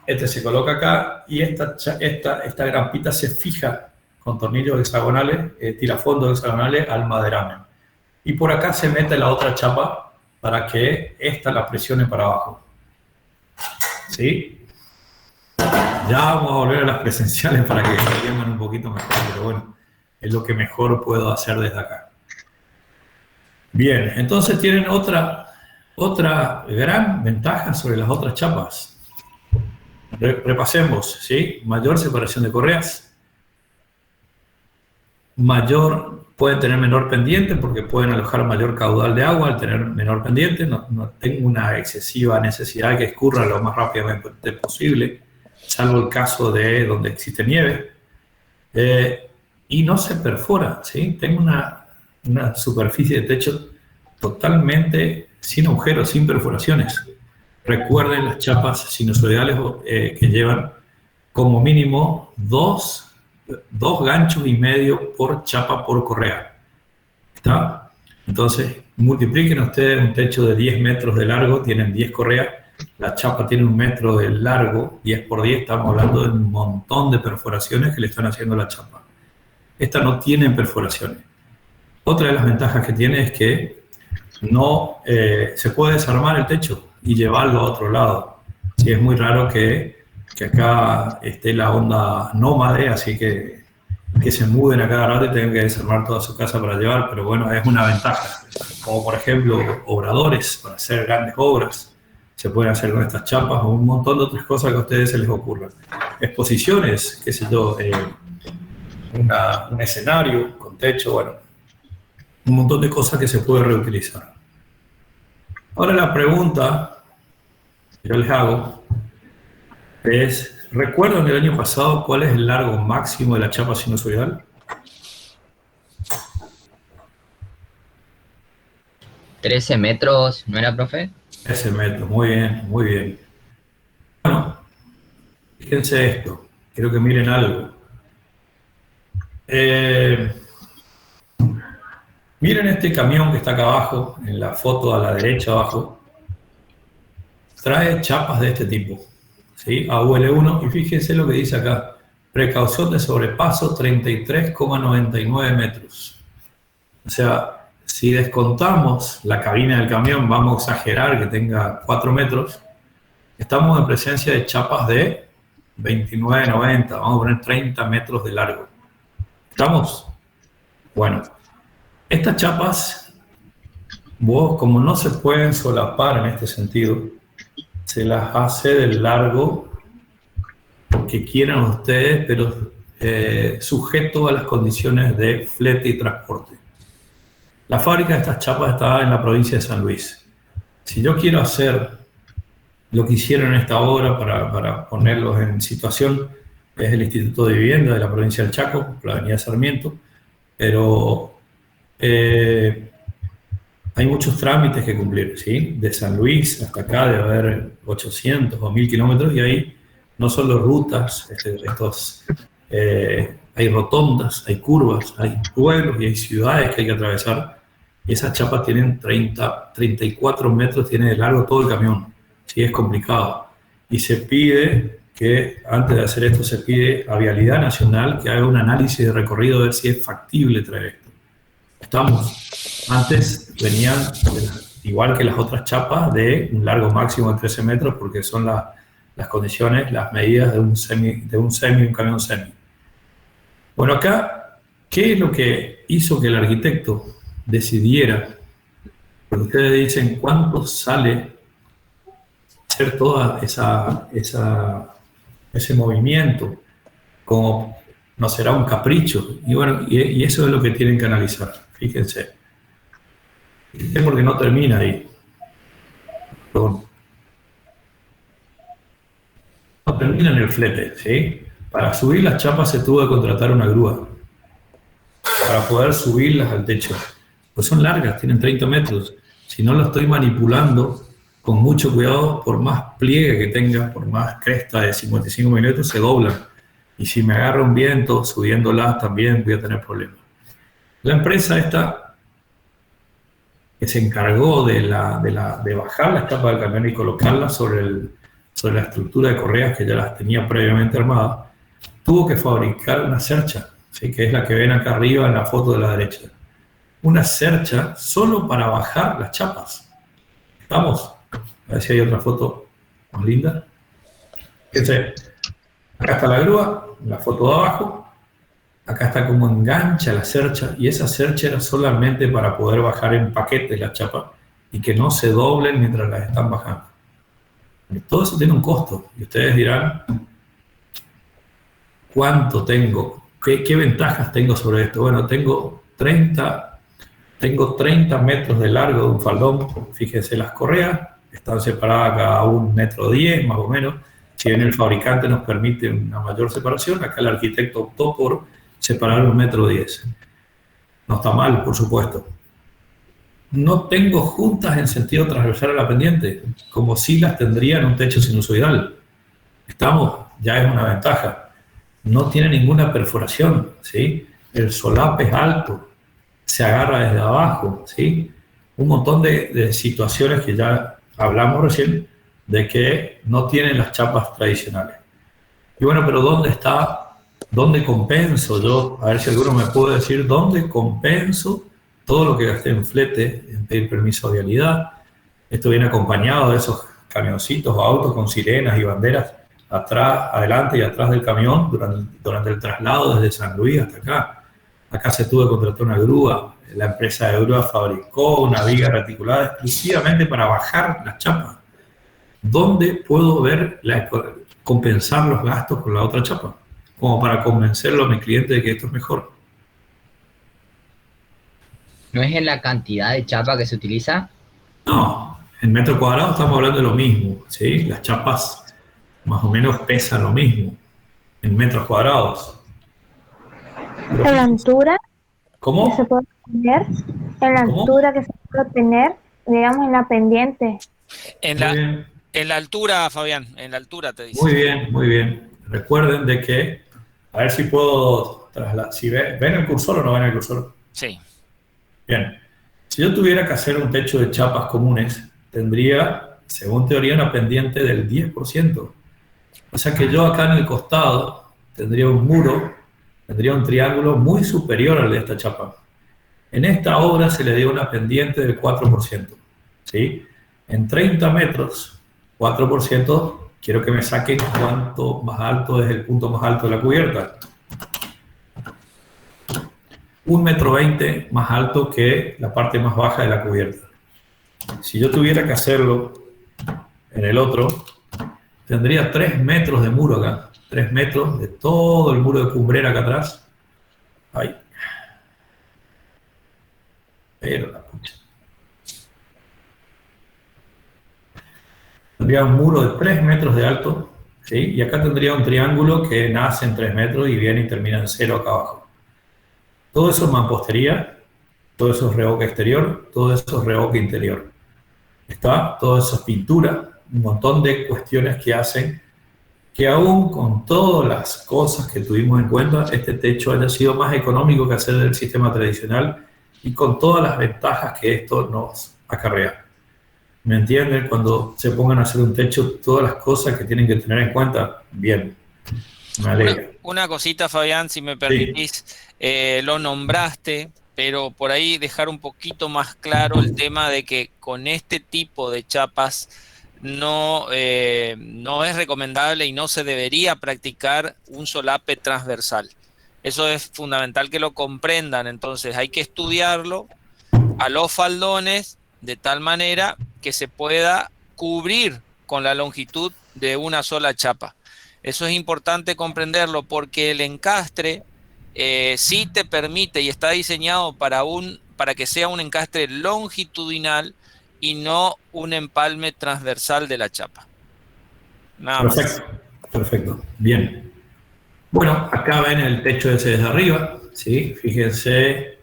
este se coloca acá y esta grampita se fija con tornillos hexagonales, tirafondos hexagonales al maderamen. Y por acá se mete la otra chapa para que esta la presione para abajo. ¿Sí? Ya vamos a volver a las presenciales para que entiendan un poquito mejor, pero bueno, es lo que mejor puedo hacer desde acá. Bien, entonces tienen otra gran ventaja sobre las otras chapas. Repasemos, ¿sí? Mayor separación de correas. Pueden tener menor pendiente porque pueden alojar mayor caudal de agua al tener menor pendiente. No tengo una excesiva necesidad de que escurra lo más rápidamente posible, salvo el caso de donde existe nieve. Y no se perfora, ¿sí? Tengo una superficie de techo totalmente sin agujeros, sin perforaciones. Recuerden las chapas sinusoidales que llevan como mínimo dos ganchos y medio por chapa por correa. ¿Está? Entonces, multipliquen ustedes un techo de 10 metros de largo, tienen 10 correas, la chapa tiene 1 metro de largo, 10 por 10, estamos hablando de un montón de perforaciones que le están haciendo a la chapa. Esta no tiene perforaciones. Otra de las ventajas que tiene es que no se puede desarmar el techo y llevarlo a otro lado. Sí, es muy raro que acá esté la onda nómade, así que que se muden a cada rato y tengan que desarmar toda su casa para llevar, pero bueno, es una ventaja. Como por ejemplo, obradores para hacer grandes obras, se pueden hacer con estas chapas o un montón de otras cosas que a ustedes se les ocurran. Exposiciones, qué sé yo, un escenario con techo, bueno, un montón de cosas que se puede reutilizar. Ahora la pregunta que yo les hago es, ¿recuerdan el año pasado cuál es el largo máximo de la chapa sinusoidal? 13 metros, ¿no era, profe? 13 metros, muy bien, muy bien. Bueno, fíjense esto, quiero que miren algo. Miren este camión que está acá abajo, en la foto a la derecha abajo. Trae chapas de este tipo, ¿sí? AUL1, y fíjense lo que dice acá. Precaución de sobrepaso 33,99 metros. O sea, si descontamos la cabina del camión, vamos a exagerar que tenga 4 metros, estamos en presencia de chapas de 29,90, vamos a poner 30 metros de largo. ¿Estamos? Bueno, estas chapas, vos, como no se pueden solapar en este sentido, se las hace del largo que quieran ustedes, pero sujeto a las condiciones de flete y transporte. La fábrica de estas chapas está en la provincia de San Luis. Si yo quiero hacer lo que hicieron en esta obra para ponerlos en situación, es el Instituto de Vivienda de la provincia del Chaco, por la avenida Sarmiento, pero hay muchos trámites que cumplir, ¿sí? De San Luis hasta acá debe haber 800 o 1000 kilómetros y hay no solo rutas, hay rotondas, hay curvas, hay pueblos y hay ciudades que hay que atravesar. Y esas chapas tienen 34 metros, tiene de largo todo el camión. Sí, es complicado. Y se pide que, antes de hacer esto, se pide a Vialidad Nacional que haga un análisis de recorrido a ver si es factible traer esto. Estamos. Antes venían, igual que las otras chapas, de un largo máximo de 13 metros porque son las condiciones, las medidas de un camión semi. Bueno, acá, ¿qué es lo que hizo que el arquitecto decidiera? Porque ustedes dicen, ¿cuánto sale hacer toda ese movimiento? Como no será un capricho. Y bueno, y eso es lo que tienen que analizar. Fíjense. Porque no termina ahí. Perdón. No termina en el flete, ¿sí? Para subir las chapas se tuvo que contratar una grúa para poder subirlas al techo. Pues son largas, tienen 30 metros. Si no lo estoy manipulando con mucho cuidado, por más pliegue que tenga, por más cresta de 55 milímetros, se doblan. Y si me agarra un viento subiéndolas, también voy a tener problemas. La empresa esta, que se encargó de bajar las chapas del camión y colocarlas sobre la estructura de correas que ya las tenía previamente armadas, tuvo que fabricar una cercha, ¿sí? Que es la que ven acá arriba en la foto de la derecha. Una cercha solo para bajar las chapas. ¿Estamos? A ver si hay otra foto más linda. Fíjense, acá está la grúa, la foto de abajo. Acá está como engancha la cercha, y esa cercha era solamente para poder bajar en paquetes las chapas y que no se doblen mientras las están bajando. Todo eso tiene un costo, y ustedes dirán, ¿cuánto tengo? ¿Qué ventajas tengo sobre esto? Bueno, tengo 30 metros de largo de un faldón. Fíjense, las correas están separadas cada 1,10 metros más o menos. Si bien el fabricante nos permite una mayor separación, acá el arquitecto optó por separar 1,10 metros. No está mal, por supuesto. No tengo juntas en sentido transversal a la pendiente, como si las tendría en un techo sinusoidal. Estamos, ya es una ventaja. No tiene ninguna perforación, ¿sí? El solape es alto, se agarra desde abajo, ¿sí? Un montón de situaciones que ya hablamos recién, de que no tienen las chapas tradicionales. Y bueno, pero ¿dónde compenso yo? A ver si alguno me puede decir, ¿dónde compenso todo lo que gasté en flete, en pedir permiso de vialidad? Esto viene acompañado de esos camioncitos o autos con sirenas y banderas atrás, adelante y atrás del camión durante el traslado desde San Luis hasta acá. Acá se tuvo que contratar una grúa. La empresa de grúa fabricó una viga reticulada exclusivamente para bajar las chapas. ¿Dónde puedo ver compensar los gastos con la otra chapa? Como para convencerlo a mi cliente de que esto es mejor. ¿No es en la cantidad de chapa que se utiliza? No, en metro cuadrado estamos hablando de lo mismo, ¿sí? Las chapas más o menos pesan lo mismo en metros cuadrados. En la altura que se ¿Cómo? puede obtener, en la ¿Cómo? altura que se puede obtener, digamos, en la pendiente. En Muy la, bien, en la altura, Fabián, en la altura te dice. muy bien, muy bien. Recuerden de que, a ver si puedo trasladar, si ven el cursor o no ven el cursor. Sí. Bien, si yo tuviera que hacer un techo de chapas comunes, tendría, según teoría, una pendiente del 10%. O sea que yo acá en el costado tendría un muro, tendría un triángulo muy superior al de esta chapa. En esta obra se le dio una pendiente del 4%. ¿Sí? En 30 metros, 4%, quiero que me saquen cuánto más alto es el punto más alto de la cubierta. 1,20 m más alto que la parte más baja de la cubierta. Si yo tuviera que hacerlo en el otro, tendría 3 metros de muro acá, 3 metros de todo el muro de cumbrera acá atrás. Ahí. Pero la pucha. Tendría un muro de 3 metros de alto, ¿sí? Y acá tendría un triángulo que nace en 3 metros y viene y termina en 0 acá abajo. Todo eso es mampostería, todo eso es revoque exterior, todo eso es revoque interior. Está, todo eso es pintura, un montón de cuestiones que hacen que aún con todas las cosas que tuvimos en cuenta, este techo haya sido más económico que hacer el sistema tradicional y con todas las ventajas que esto nos acarrea. ¿Me entienden? Cuando se pongan a hacer un techo, todas las cosas que tienen que tener en cuenta, bien, me alegra. Una cosita, Fabián, si me permitís, lo nombraste, pero por ahí dejar un poquito más claro el tema de que con este tipo de chapas no es recomendable y no se debería practicar un solape transversal. Eso es fundamental que lo comprendan, entonces hay que estudiarlo a los faldones de tal manera que se pueda cubrir con la longitud de una sola chapa. Eso es importante comprenderlo porque el encastre sí te permite y está diseñado para que sea un encastre longitudinal y no un empalme transversal de la chapa. Nada más. Perfecto, perfecto, bien. Bueno, acá ven el techo ese desde arriba, ¿sí? Fíjense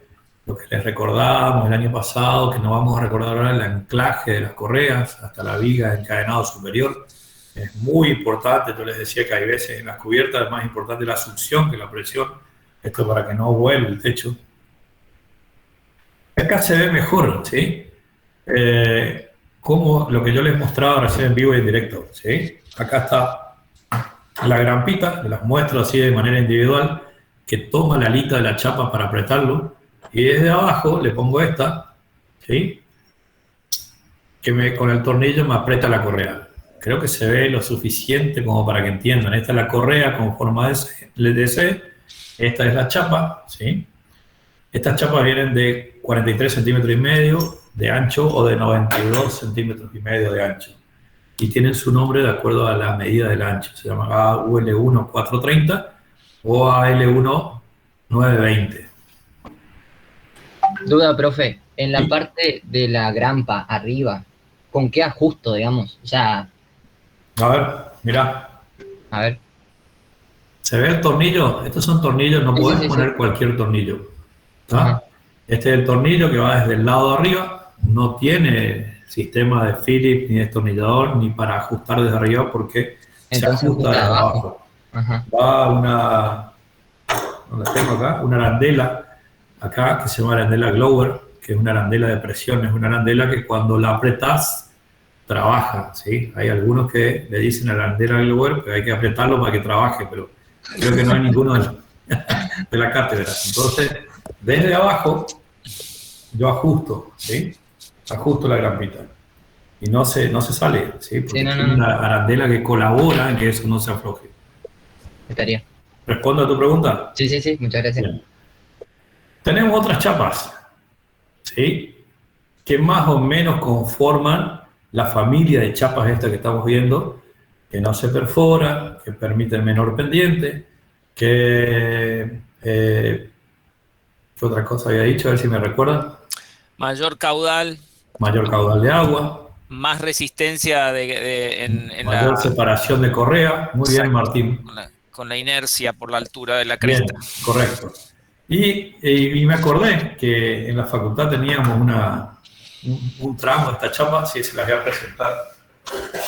lo que les recordábamos el año pasado, que no vamos a recordar ahora el anclaje de las correas hasta la viga de encadenado superior. Es muy importante, yo les decía que hay veces en las cubiertas es más importante la succión que la presión, esto para que no vuele el techo. Acá se ve mejor, ¿sí? Como lo que yo les mostraba recién en vivo y en directo, ¿sí? Acá está la grampita, las muestro así de manera individual, que toma la alita de la chapa para apretarlo, y desde abajo le pongo esta, ¿sí? Que con el tornillo me aprieta la correa. Creo que se ve lo suficiente como para que entiendan. Esta es la correa con forma de C, esta es la chapa, ¿sí? Estas chapas vienen de 43 centímetros y medio de ancho o de 92 centímetros y medio de ancho. Y tienen su nombre de acuerdo a la medida del ancho. Se llama AUL1 430 o AL1 920. Duda, profe, en la parte de la grampa arriba, ¿con qué ajusto, digamos? O sea, A ver, mirá. a ver. ¿Se ve el tornillo? Estos son tornillos, no Sí, podés sí, poner sí. cualquier tornillo. Ajá. Este es el tornillo que va desde el lado de arriba, no tiene sistema de Phillips ni destornillador ni para ajustar desde arriba porque Entonces se ajusta ajusta desde abajo. abajo. Ajá. Va una, ¿dónde tengo acá? Una arandela acá que se llama arandela Glower, que es una arandela de presión, es una arandela que cuando la apretás trabaja, ¿sí? Hay algunos que le dicen arandela Glower, pero hay que apretarlo para que trabaje, pero creo que no hay ninguno de la cátedra. Entonces, desde abajo yo ajusto, ¿sí? Ajusto la grampita. y no se sale, ¿sí? Porque Sí, no, tiene no. una arandela que colabora en que eso no se afloje. Estaría. ¿Respondo a tu pregunta? Sí, sí, sí, muchas gracias. Bien. Tenemos otras chapas, ¿sí? Que más o menos conforman la familia de chapas esta que estamos viendo, que no se perfora, que permiten menor pendiente, que... ¿qué otra cosa había dicho? A ver si me recuerdan. Mayor caudal, Mayor caudal de agua, más resistencia en mayor la, separación de correa. Muy bien, exacto, Martín. con la inercia por la altura de la Bien, cresta. correcto. Y me acordé que en la facultad teníamos un tramo de esta chapa, si se las voy a presentar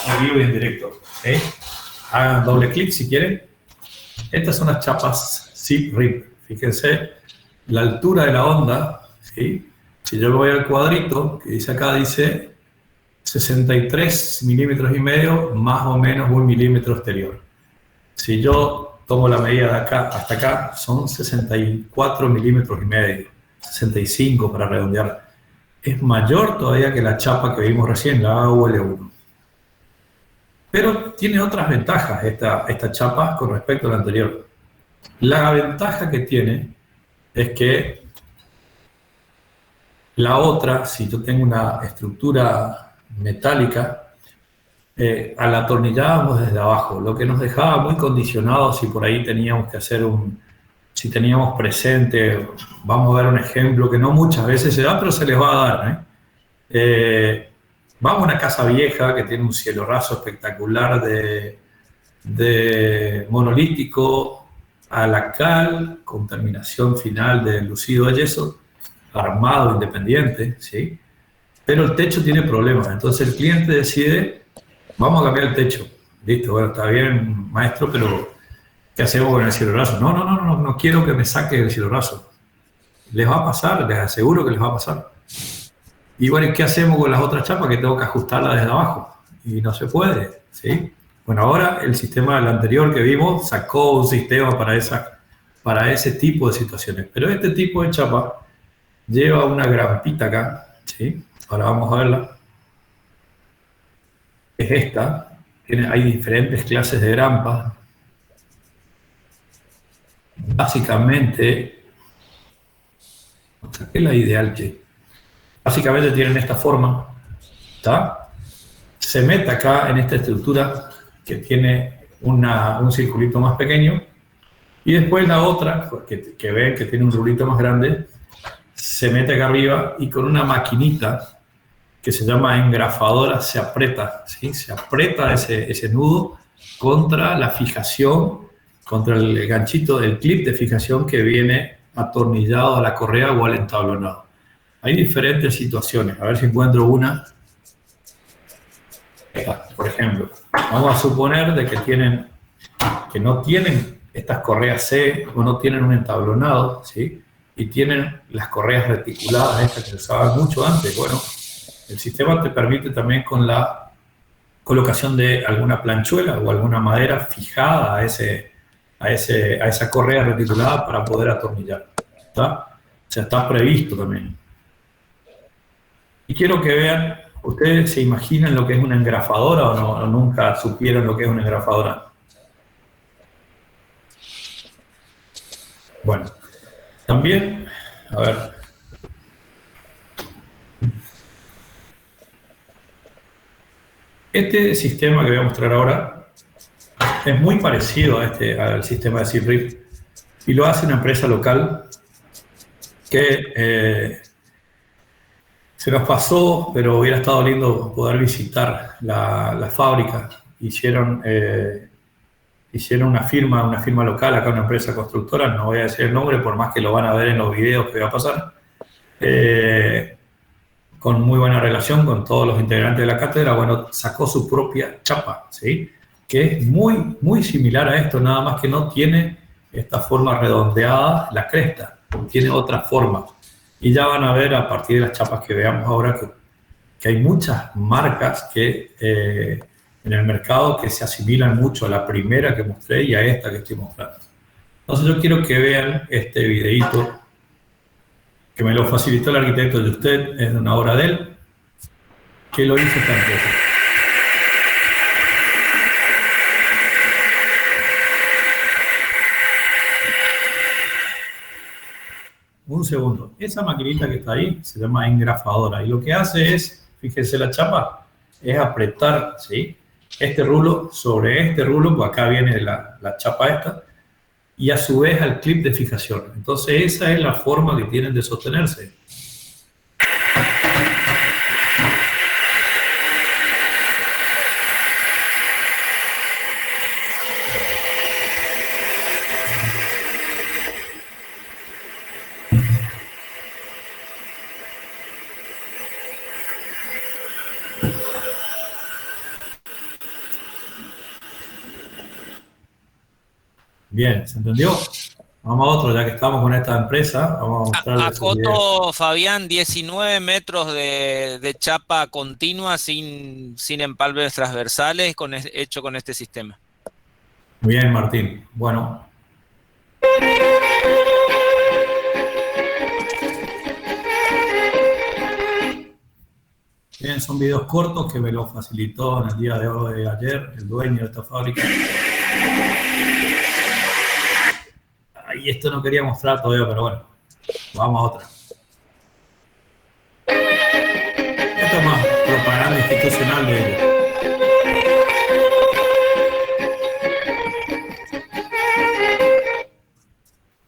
en vivo y en directo. ¿Sí? Hagan doble clic si quieren. Estas son las chapas Zip Rip. Fíjense la altura de la onda. ¿Sí? Si yo me voy al cuadrito, que dice acá, dice 63 milímetros y medio, más o menos 1 milímetro exterior. Si yo tomo la medida de acá hasta acá, son 64 milímetros y medio, 65 para redondear. Es mayor todavía que la chapa que vimos recién, la AUL1. Pero tiene otras ventajas esta chapa con respecto a la anterior. La ventaja que tiene es que la otra, si yo tengo una estructura metálica, a la atornillábamos desde abajo, lo que nos dejaba muy condicionados si por ahí teníamos que hacer si teníamos presente, vamos a dar un ejemplo que no muchas veces se da, pero se les va a dar, vamos a una casa vieja que tiene un cielo raso espectacular de monolítico a la cal, con terminación final de lucido de yeso, armado, independiente, ¿sí? Pero el techo tiene problemas, entonces el cliente decide, vamos a cambiar el techo. Listo, bueno, está bien, maestro, pero ¿qué hacemos con el cielo raso? No quiero que me saque el cielo raso. Les va a pasar, les aseguro que les va a pasar. Y bueno, ¿qué hacemos con las otras chapas que tengo que ajustarlas desde abajo? Y no se puede, ¿sí? Bueno, ahora el sistema del anterior que vimos sacó un sistema para ese tipo de situaciones. Pero este tipo de chapa lleva una grampita acá, ¿sí? Ahora vamos a verla. Es esta. Hay diferentes clases de grampas. Básicamente, saqué la ideal que básicamente tienen esta forma, ¿está? Se mete acá en esta estructura que tiene un circulito más pequeño y después la otra, que ven que tiene un rulito más grande, se mete acá arriba y con una maquinita que se llama engrafadora se aprieta, ¿sí? Se aprieta ese nudo contra la fijación, contra el ganchito del clip de fijación que viene atornillado a la correa o al entablonado. Hay diferentes situaciones, a ver si encuentro una. Por ejemplo, vamos a suponer de que no tienen estas correas C o no tienen un entablonado, ¿sí? Y tienen las correas reticuladas, estas que se usaban mucho antes. Bueno, el sistema te permite también con la colocación de alguna planchuela o alguna madera fijada a esa correa reticulada para poder atornillar. ¿Está? O sea, está previsto también. Y quiero que vean, ¿ustedes se imaginan lo que es una engrafadora o no? ¿O nunca supieron lo que es una engrafadora? Bueno, también, a ver. Este sistema que voy a mostrar ahora es muy parecido al sistema de Zip Rip y lo hace una empresa local que se nos pasó, pero hubiera estado lindo poder visitar la fábrica. Hicieron una firma local, acá una empresa constructora, no voy a decir el nombre, por más que lo van a ver en los videos que voy a pasar, con muy buena relación con todos los integrantes de la cátedra. Bueno, sacó su propia chapa, ¿sí? Que es muy, muy similar a esto, nada más que no tiene esta forma redondeada, la cresta, tiene otra forma. Y ya van a ver a partir de las chapas que veamos ahora que hay muchas marcas en el mercado que se asimilan mucho a la primera que mostré y a esta que estoy mostrando. Entonces yo quiero que vean este videíto que me lo facilitó el arquitecto de usted, es de una obra de él. que lo hizo esta empresa. Un segundo. Esa maquinita que está ahí se llama engrafadora y lo que hace es, fíjense la chapa, es apretar, ¿sí?, este rulo sobre este rulo, pues acá viene la chapa esta, y a su vez al clip de fijación. Entonces esa es la forma que tienen de sostenerse. Bien, ¿se entendió? Vamos a otro, ya que estamos con esta empresa, vamos a mostrarles el video. Acoto, Fabián, 19 metros de chapa continua sin empalmes transversales hecho con este sistema. Muy bien, Martín. Bueno. Bien, son videos cortos que me lo facilitó en el día de hoy, ayer, el dueño de esta fábrica. Y esto no quería mostrar todavía, pero bueno, vamos a otra. Esto es más propaganda institucional de ellos.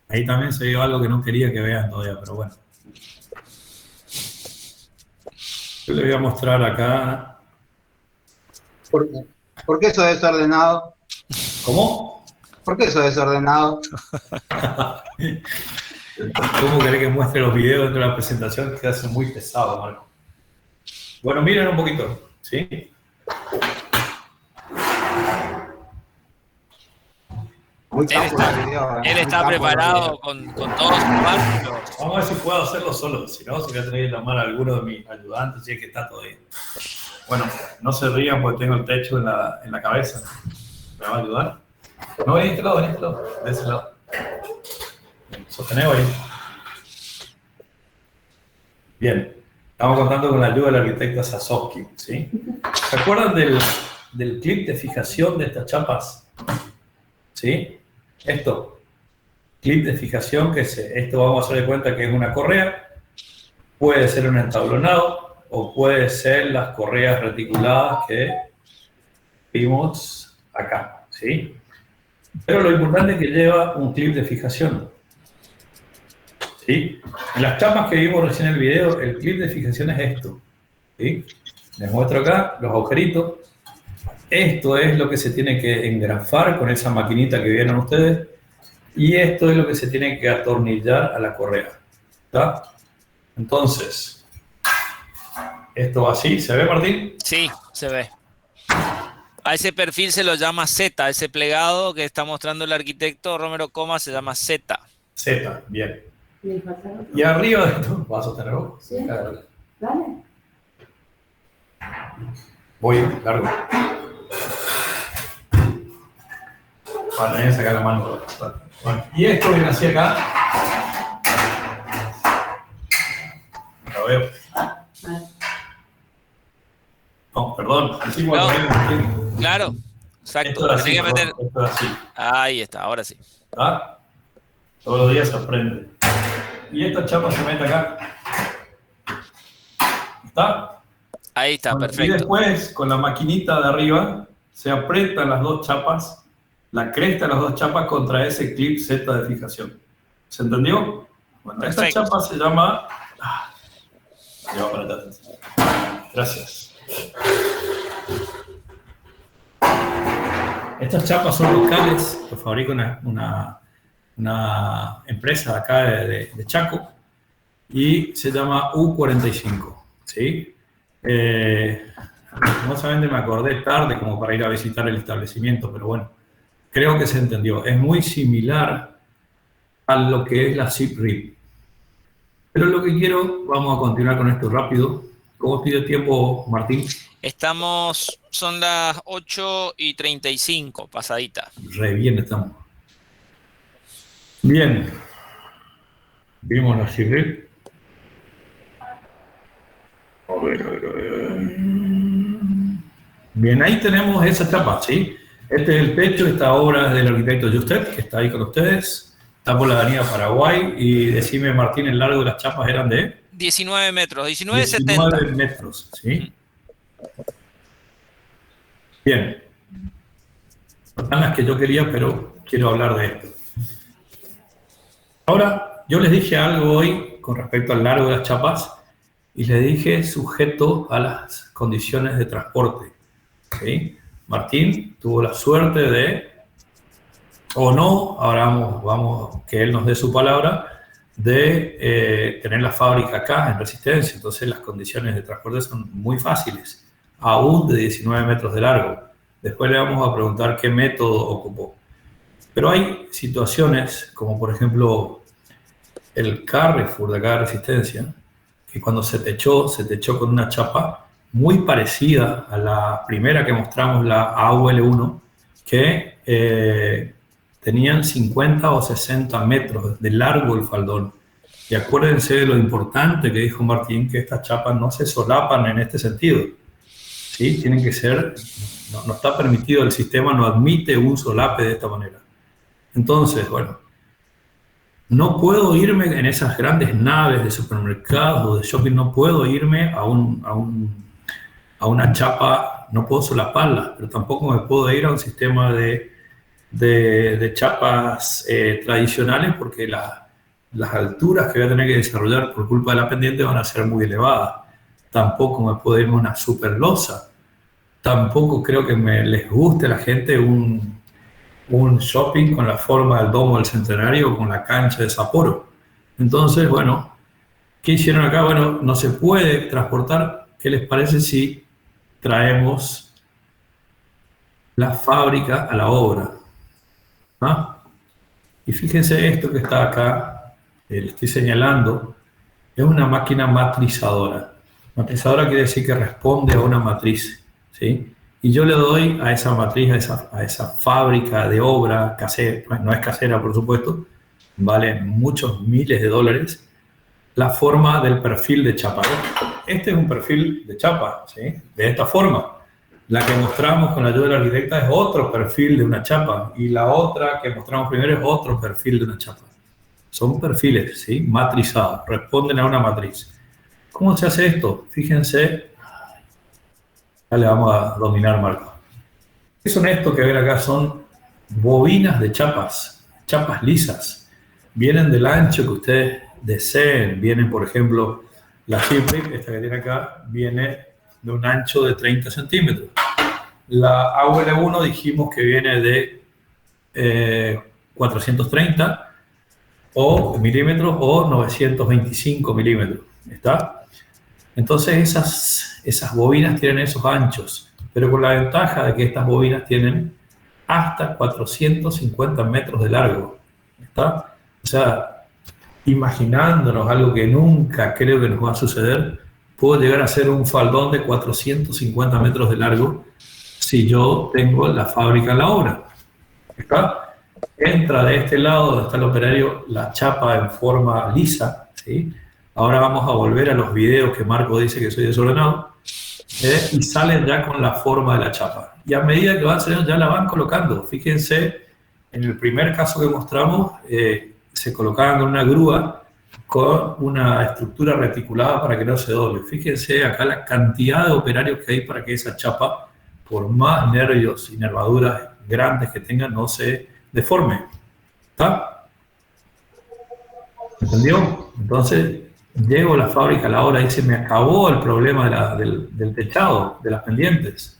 Ahí también se vio algo que no quería que vean todavía, pero bueno. Yo les voy a mostrar acá. ¿Por qué eso desordenado? ¿Cómo? ¿Por qué eso desordenado? ¿Cómo querés que muestre los videos dentro de la presentación? Que hace muy pesado, Marco. Bueno, miren un poquito, ¿sí? Él está preparado con todos sus básicos. Vamos a ver si puedo hacerlo solo, si no, si voy a tener que llamar a alguno de mis ayudantes, si es que está todavía. Bueno, no se rían porque tengo el techo en la cabeza. ¿Me va a ayudar? No, ven este lado, de ese lado. Sostenemos ahí. Bien, estamos contando con la ayuda del arquitecto Sasovsky, ¿sí? ¿Se acuerdan del clip de fijación de estas chapas? ¿Sí? Esto, clip de fijación, que esto vamos a hacer de cuenta que es una correa, puede ser un entablonado o puede ser las correas reticuladas que vimos acá, ¿sí? Pero lo importante es que lleva un clip de fijación, ¿sí? En las chapas que vimos recién en el video, el clip de fijación es esto, ¿sí? Les muestro acá los agujeritos. Esto es lo que se tiene que engrafar con esa maquinita que vieron ustedes y esto es lo que se tiene que atornillar a la correa, ¿está? Entonces, esto va así. ¿Se ve, Martín? Sí, se ve. A ese perfil se lo llama Z, ese plegado que está mostrando el arquitecto Romero Coma se llama Z. Z, bien. Y arriba de esto, ¿vas a sostener vos? Sí. Dale. Voy, largo. Para tener que sacar la mano. Bueno, y esto viene así acá. Lo veo. No, perdón. Así No, claro, exacto. Esto es así, Tenés que meter... esto es así. Ahí está, ahora sí. ¿Está? Todos los días se aprende. Y esta chapa se mete acá. ¿Está? Ahí está, Bueno, perfecto. y después, con la maquinita de arriba, se aprietan las dos chapas, la cresta de las dos chapas contra ese clip Z de fijación. ¿Se entendió? Bueno, esta chapa se llama... lleva para atrás. Gracias. Estas chapas son locales, lo fabrica una empresa de acá de Chaco y se llama U45, ¿sí? No solamente me acordé tarde como para ir a visitar el establecimiento, pero bueno, creo que se entendió. Es muy similar a lo que es la Zip Rip. Pero lo que quiero, vamos a continuar con esto rápido. ¿Cómo estoy de tiempo, Martín? Son las 8:35, pasadita. Re bien estamos. Bien. Vimos la Zip Rip. Bien, ahí tenemos esa chapa, ¿sí? Este es el techo, esta obra es del arquitecto Justet, que está ahí con ustedes. Está por la avenida Paraguay. Y decime, Martín, el largo de las chapas eran de 19 metros, 19 19,70. metros, ¿sí? Bien. No están las que yo quería, pero quiero hablar de esto. Ahora, yo les dije algo hoy con respecto al largo de las chapas y les dije sujeto a las condiciones de transporte, ¿sí? Martín tuvo la suerte de, o no, ahora vamos que él nos dé su palabra, de tener la fábrica acá en Resistencia. Entonces las condiciones de transporte son muy fáciles, aún de 19 metros de largo. Después le vamos a preguntar qué método ocupó. Pero hay situaciones, como por ejemplo el Carrefour de acá de Resistencia, que cuando se techó con una chapa muy parecida a la primera que mostramos, la AUL1, que tenían 50 o 60 metros de largo el faldón. Y acuérdense de lo importante que dijo Martín, que estas chapas no se solapan en este sentido, ¿sí? Tienen que ser, no está permitido, el sistema no admite un solape de esta manera. Entonces, bueno, no puedo irme en esas grandes naves de supermercados o de shopping, no puedo irme a una chapa, no puedo solaparla, pero tampoco me puedo ir a un sistema de chapas tradicionales, porque las alturas que voy a tener que desarrollar por culpa de la pendiente van a ser muy elevadas. Tampoco me puedo irme a una super losa. Tampoco creo que les guste a la gente un shopping con la forma del Domo del Centenario, con la cancha de Sapporo. Entonces, bueno, ¿qué hicieron acá? Bueno, no se puede transportar. ¿Qué les parece si traemos la fábrica a la obra? ¿Ah? Y fíjense esto que está acá, le estoy señalando, es una máquina matrizadora. Matrizadora quiere decir que responde a una matriz, ¿sí? Y yo le doy a esa matriz, a esa fábrica de obra casera, no es casera por supuesto, vale muchos miles de dólares, la forma del perfil de chapa. Este es un perfil de chapa, ¿sí? De esta forma. La que mostramos con la ayuda del arquitecta es otro perfil de una chapa, y la otra que mostramos primero es otro perfil de una chapa. Son perfiles, ¿sí? Matrizados, responden a una matriz. ¿Cómo se hace esto? Fíjense. Ya le vamos a dominar, Marco. ¿Qué son esto que ven acá? Son bobinas de chapas lisas. Vienen del ancho que ustedes deseen. Vienen, por ejemplo, la Shipley, esta que tiene acá, viene de un ancho de 30 centímetros. La AUL1 dijimos que viene de 430 milímetros o 925 milímetros. ¿Está? Entonces esas bobinas tienen esos anchos, pero con la ventaja de que estas bobinas tienen hasta 450 metros de largo. ¿Está? O sea, imaginándonos algo que nunca creo que nos va a suceder, puedo llegar a hacer un faldón de 450 metros de largo si yo tengo la fábrica en la obra. ¿Está? Entra de este lado donde está el operario la chapa en forma lisa, ¿sí? Ahora vamos a volver a los videos que Marco dice que soy desordenado, y salen ya con la forma de la chapa. Y a medida que van saliendo ya la van colocando. Fíjense, en el primer caso que mostramos, se colocaban con una grúa con una estructura reticulada para que no se doble. Fíjense acá la cantidad de operarios que hay para que esa chapa, por más nervios y nervaduras grandes que tenga, no se deforme. ¿Está? ¿Entendió? Entonces, llego a la fábrica a la hora y se me acabó el problema del techado, de las pendientes.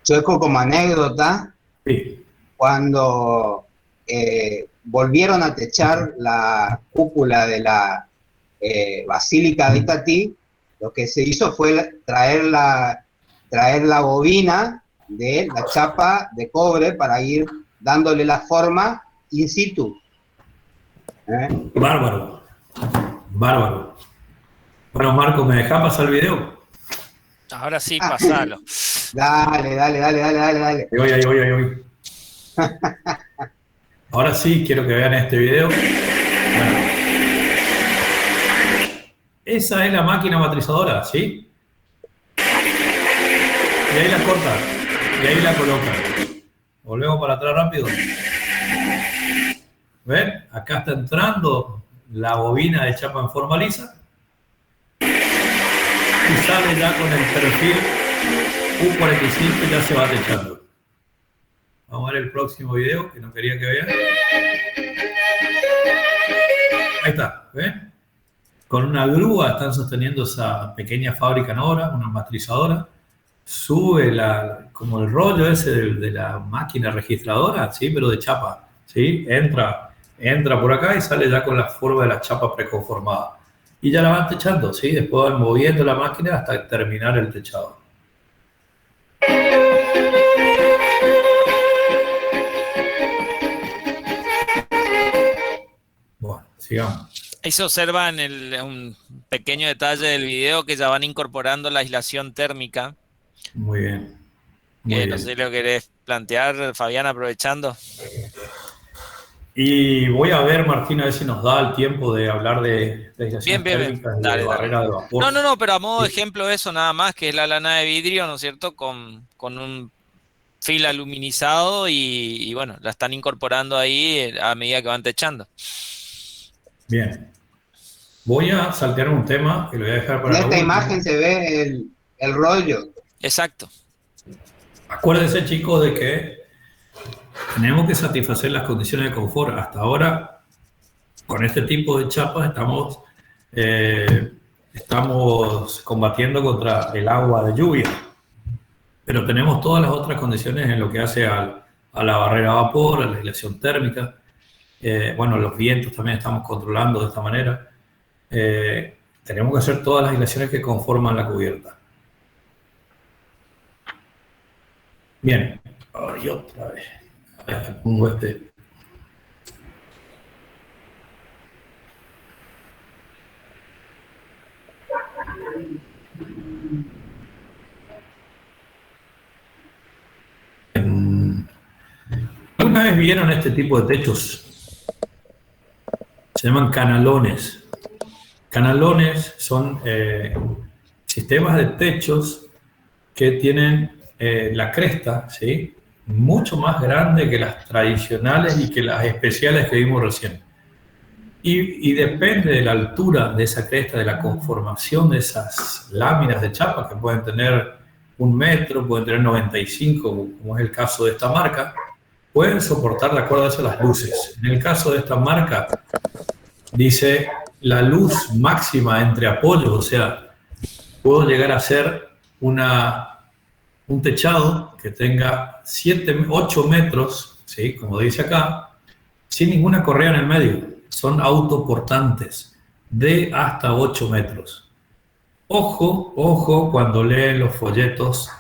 Yo como anécdota, Sí. cuando volvieron a techar la cúpula de la Basílica de Itatí, lo que se hizo fue traer la bobina de la chapa de cobre para ir dándole la forma in situ. Bárbaro. Bárbaro. Bueno, Marco, ¿me dejás pasar el video? Ahora sí, pasalo. Dale. Ahí voy. Ahora sí, quiero que vean este video. Bueno, esa es la máquina matrizadora, ¿sí? Y ahí la corta, y ahí la coloca. Volvemos para atrás rápido. ¿Ven? Acá está entrando la bobina de chapa en forma lisa. Y sale ya con el perfil U45, ya se va techando. Vamos a ver el próximo video, que no quería que vean. Ahí está, ¿ven? Con una grúa están sosteniendo esa pequeña fábrica en obra, una matrizadora. Sube como el rollo ese de la máquina registradora, ¿sí? Pero de chapa, ¿sí? Entra por acá y sale ya con la forma de la chapa preconformada. Y ya la van techando, ¿sí? Después van moviendo la máquina hasta terminar el techado. Bueno, sigamos. Ahí se observa en un pequeño detalle del video que ya van incorporando la aislación térmica. Muy bien. Muy bien. No sé si lo querés plantear, Fabián, aprovechando. Y voy a ver, Martín, a ver si nos da el tiempo de hablar de aislación térmica y de barrera de vapor. No, pero a modo de ejemplo eso nada más, que es la lana de vidrio, ¿no es cierto? Con un fil aluminizado y bueno, la están incorporando ahí a medida que van techando. Bien. Voy a saltear un tema que lo voy a dejar para en esta imagen se ve el rollo. Exacto. Acuérdense, chicos, de que tenemos que satisfacer las condiciones de confort. Hasta ahora, con este tipo de chapas, estamos combatiendo contra el agua de lluvia. Pero tenemos todas las otras condiciones en lo que hace a la barrera de vapor, a la aislación térmica. Bueno, los vientos también estamos controlando de esta manera. Tenemos que hacer todas las aislaciones que conforman la cubierta. Bien, ahora y otra vez. A ver, pongo este. ¿Alguna vez vieron este tipo de techos? Se llaman canalones. Canalones son sistemas de techos que tienen la cresta, ¿sí? Mucho más grande que las tradicionales y que las especiales que vimos recién. Y depende de la altura de esa cresta, de la conformación de esas láminas de chapa, que pueden tener 1 metro, pueden tener 95, como es el caso de esta marca, pueden soportar, de acuerdo a eso, las luces. En el caso de esta marca, dice la luz máxima entre apoyos, o sea, puedo llegar a hacer un techado que tenga 8 metros, ¿sí? Como dice acá, sin ninguna correa en el medio. Son autoportantes de hasta 8 metros. Ojo, ojo cuando leen los folletos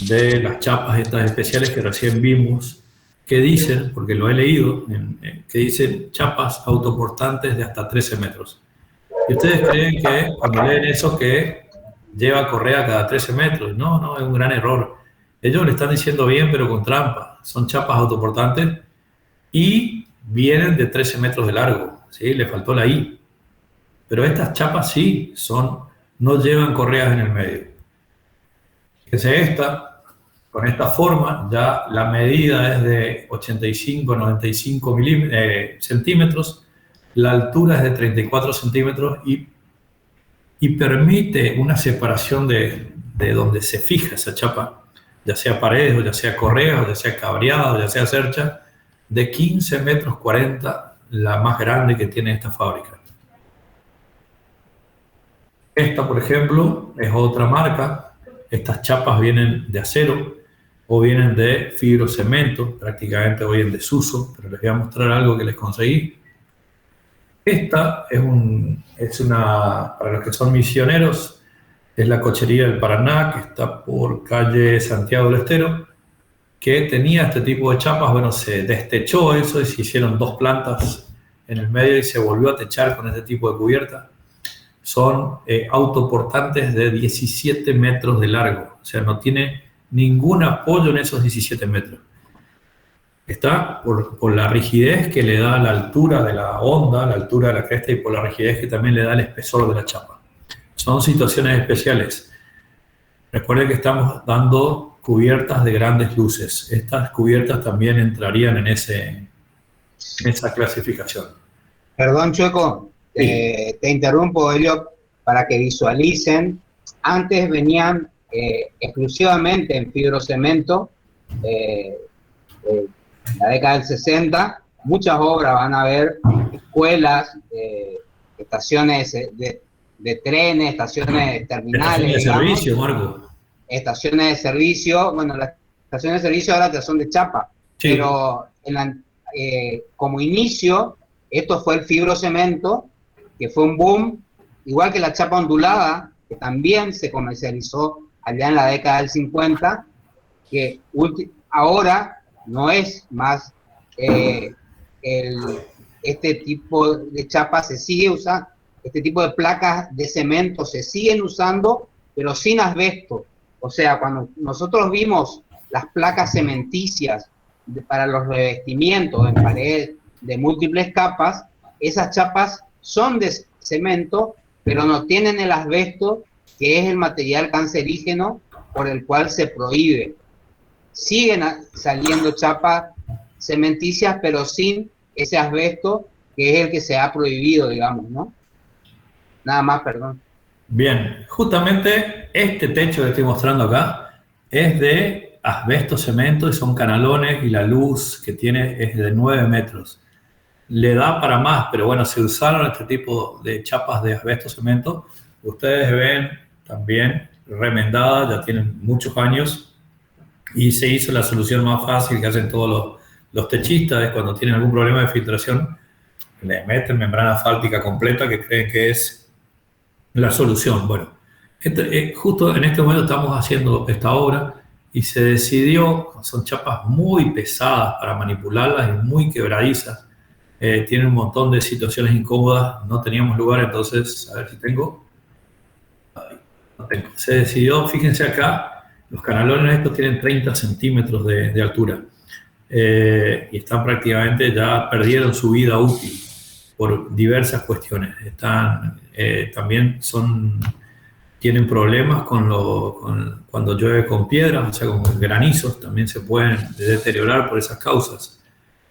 de las chapas estas especiales que recién vimos, que dicen, porque lo he leído, que dicen chapas autoportantes de hasta 13 metros. Y ustedes creen que cuando leen eso que lleva correa cada 13 metros. No, es un gran error. Ellos le están diciendo bien, pero con trampa. Son chapas autoportantes y vienen de 13 metros de largo. ¿Sí? Le faltó la I. Pero estas chapas sí no llevan correas en el medio. Fíjense esta, con esta forma, ya la medida es de 85-95 centímetros, la altura es de 34 centímetros y permite una separación de donde se fija esa chapa, ya sea paredes, o ya sea correas, o ya sea cabreada, o ya sea cercha, de 15 metros 40, la más grande que tiene esta fábrica. Esta, por ejemplo, es otra marca. Estas chapas vienen de acero o vienen de fibrocemento, prácticamente hoy en desuso, pero les voy a mostrar algo que les conseguí. Esta es una, para los que son misioneros, es la cochería del Paraná, que está por calle Santiago del Estero, que tenía este tipo de chapas. Bueno, se destechó eso y se hicieron 2 plantas en el medio y se volvió a techar con este tipo de cubierta. Son autoportantes de 17 metros de largo, o sea, no tiene ningún apoyo en esos 17 metros. Está por la rigidez que le da la altura de la onda, la altura de la cresta, y por la rigidez que también le da el espesor de la chapa. son situaciones especiales. Recuerden que estamos dando cubiertas de grandes luces. Estas cubiertas también entrarían en esa clasificación. Perdón, Chueco, Sí. te interrumpo, Elio, para que visualicen. Antes venían exclusivamente en fibrocemento, la década del 60, muchas obras, van a ver escuelas, estaciones de trenes, estaciones terminales, Estaciones de digamos, servicio, Marco. estaciones de servicio. Bueno, las estaciones de servicio ahora son de chapa, Sí. pero como inicio, esto fue el fibrocemento, que fue un boom, igual que la chapa ondulada, que también se comercializó allá en la década del 50, que ahora no es más este tipo de chapa, se sigue usando, este tipo de placas de cemento se siguen usando, pero sin asbesto. O sea, cuando nosotros vimos las placas cementicias para los revestimientos en paredes de múltiples capas, esas chapas son de cemento, pero no tienen el asbesto, que es el material cancerígeno por el cual se prohíbe. Siguen saliendo chapas cementicias, pero sin ese asbesto, que es el que se ha prohibido, digamos, ¿no? Nada más, perdón. Bien, justamente este techo que estoy mostrando acá es de asbesto cemento y son canalones, y la luz que tiene es de 9 metros. Le da para más, pero bueno, se usaron este tipo de chapas de asbesto cemento. Ustedes ven también remendadas, ya tienen muchos años, y se hizo la solución más fácil que hacen todos los techistas, es cuando tienen algún problema de filtración, le meten membrana asfáltica completa, que creen que es la solución. Bueno, justo en este momento estamos haciendo esta obra y se decidió, son chapas muy pesadas para manipularlas y muy quebradizas, tienen un montón de situaciones incómodas, no teníamos lugar, entonces, a ver si tengo. No tengo. Se decidió, fíjense acá, los canalones estos tienen 30 centímetros de altura, y están prácticamente, ya perdieron su vida útil por diversas cuestiones. También tienen problemas cuando llueve con piedras, o sea, con granizos, también se pueden deteriorar por esas causas.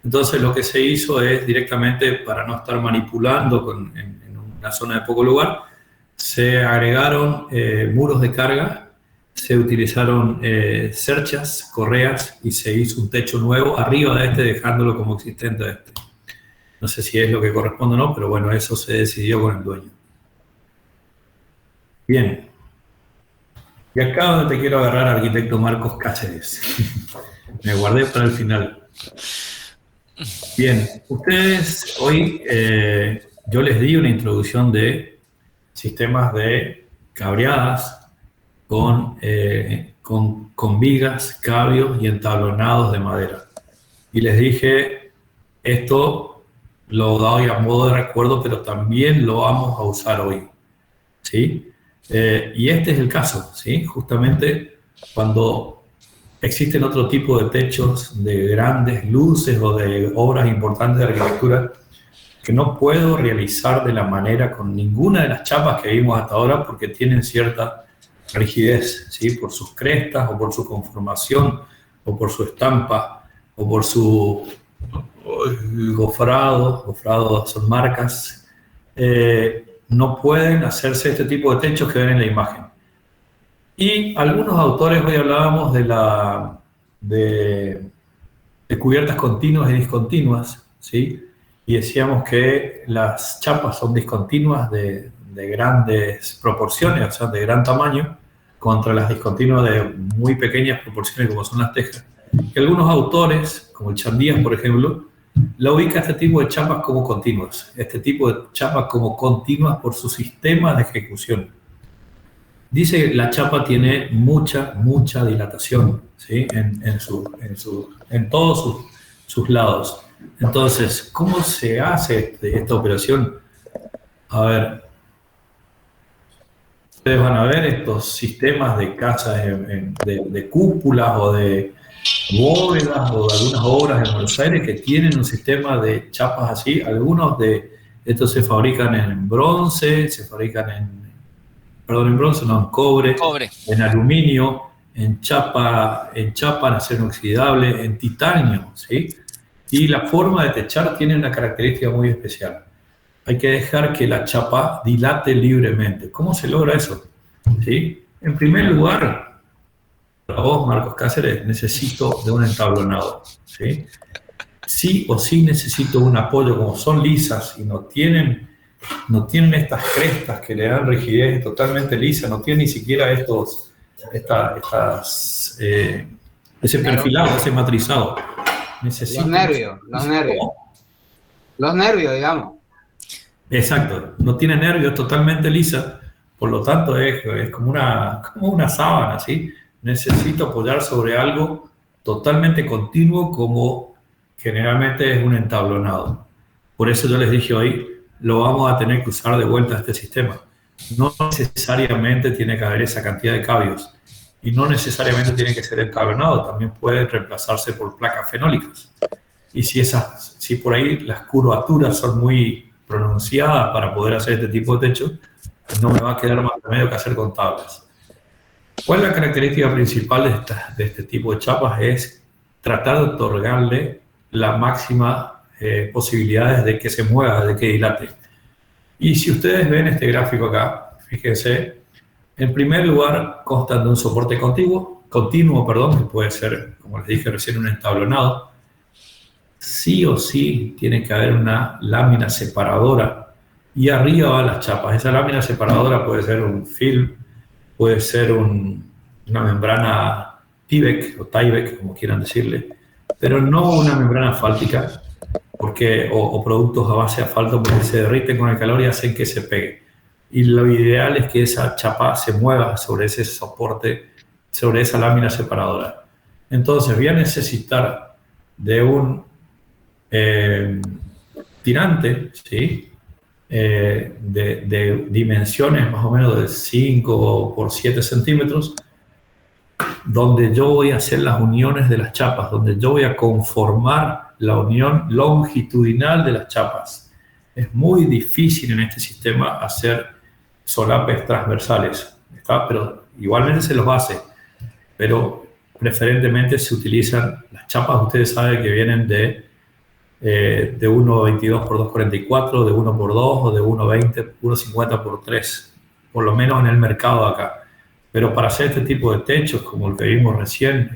Entonces lo que se hizo es directamente, para no estar manipulando en una zona de poco lugar, se agregaron muros de carga, se utilizaron cerchas, correas, y se hizo un techo nuevo arriba de este, dejándolo como existente este. No sé si es lo que corresponde o no, pero bueno, eso se decidió con el dueño. Bien. Y acá donde te quiero agarrar, arquitecto Marcos Cáceres. Me guardé para el final. Bien, ustedes hoy, yo les di una introducción de sistemas de cabreadas con vigas, cabios y entablonados de madera. Y les dije, esto lo doy a modo de recuerdo, pero también lo vamos a usar hoy, ¿sí? Y este es el caso, ¿sí? Justamente cuando existen otro tipo de techos de grandes luces o de obras importantes de arquitectura que no puedo realizar de la manera con ninguna de las chapas que vimos hasta ahora, porque tienen cierta rigidez, ¿sí? Por sus crestas o por su conformación o por su estampa o por su gofrado son marcas, no pueden hacerse este tipo de techos que ven en la imagen. Y algunos autores, hoy hablábamos de cubiertas continuas y discontinuas, ¿sí? Y decíamos que las chapas son discontinuas de grandes proporciones, o sea, de gran tamaño, contra las discontinuas de muy pequeñas proporciones, como son las tejas. Y algunos autores, como el Chandías, por ejemplo, la ubica este tipo de chapas como continuas, este tipo de chapas como continuas por su sistema de ejecución. Dice que la chapa tiene mucha dilatación, ¿sí? en todos sus lados. Entonces, ¿cómo se hace esta operación? A ver, ustedes van a ver estos sistemas de casas de cúpulas o de bóvedas o de algunas obras en Buenos Aires que tienen un sistema de chapas así. Algunos de estos se fabrican en bronce, se fabrican perdón, en bronce, no, en cobre, Cobre. en aluminio, en chapa, en acero inoxidable, en titanio, ¿sí? Y la forma de techar tiene una característica muy especial. Hay que dejar que la chapa dilate libremente. ¿Cómo se logra eso? ¿Sí? En primer lugar, para vos, Marcos Cáceres, necesito de un entablonado, ¿sí? Sí o sí necesito un apoyo, como son lisas y no tienen estas crestas que le dan rigidez, totalmente lisa, no tienen ni siquiera ese perfilado, ese matrizado. Los nervios, digamos. Exacto, no tiene nervios, es totalmente lisa, por lo tanto es como una sábana, ¿sí? Necesito apoyar sobre algo totalmente continuo, como generalmente es un entablonado. Por eso yo les dije hoy, lo vamos a tener que usar de vuelta a este sistema. No necesariamente tiene que haber esa cantidad de cabios y no necesariamente tiene que ser entablonado, también puede reemplazarse por placas fenólicas. Y si por ahí las curvaturas son muy pronunciadas para poder hacer este tipo de techo, no me va a quedar más remedio que hacer con tablas. ¿Cuál es la característica principal de este tipo de chapas? Es tratar de otorgarle la máxima posibilidades de que se mueva, de que dilate. Y si ustedes ven este gráfico acá, fíjense, en primer lugar constan de un soporte continuo, que puede ser, como les dije recién, un entablonado. Sí o sí tiene que haber una lámina separadora y arriba van las chapas. Esa lámina separadora puede ser un film, puede ser una membrana Tyvek o Tyvek, como quieran decirle, pero no una membrana asfáltica, o productos a base de asfalto, porque se derriten con el calor y hacen que se pegue. Y lo ideal es que esa chapa se mueva sobre ese soporte, sobre esa lámina separadora. Entonces voy a necesitar de un tirante, ¿sí? De dimensiones más o menos de 5 por 7 centímetros, donde yo voy a hacer las uniones de las chapas, donde yo voy a conformar la unión longitudinal de las chapas. Es muy difícil en este sistema hacer solapes transversales, ¿está? Pero igualmente se los hace, pero preferentemente se utilizan las chapas, ustedes saben que vienen de 1,22 por 2,44, de 1 por 2 o de 1,20, 1,50 por 3, por lo menos en el mercado acá. Pero para hacer este tipo de techos, como el que vimos recién,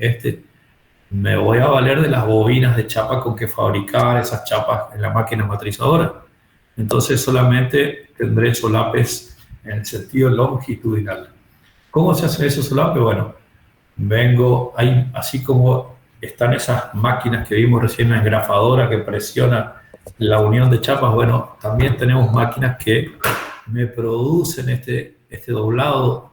me voy a valer de las bobinas de chapa con que fabricar esas chapas en la máquina matrizadora. Entonces solamente tendré solapes en el sentido longitudinal. ¿Cómo se hace esos solapes? Bueno, así como están esas máquinas que vimos recién, la engrafadora que presiona la unión de chapas, bueno, también tenemos máquinas que me producen este doblado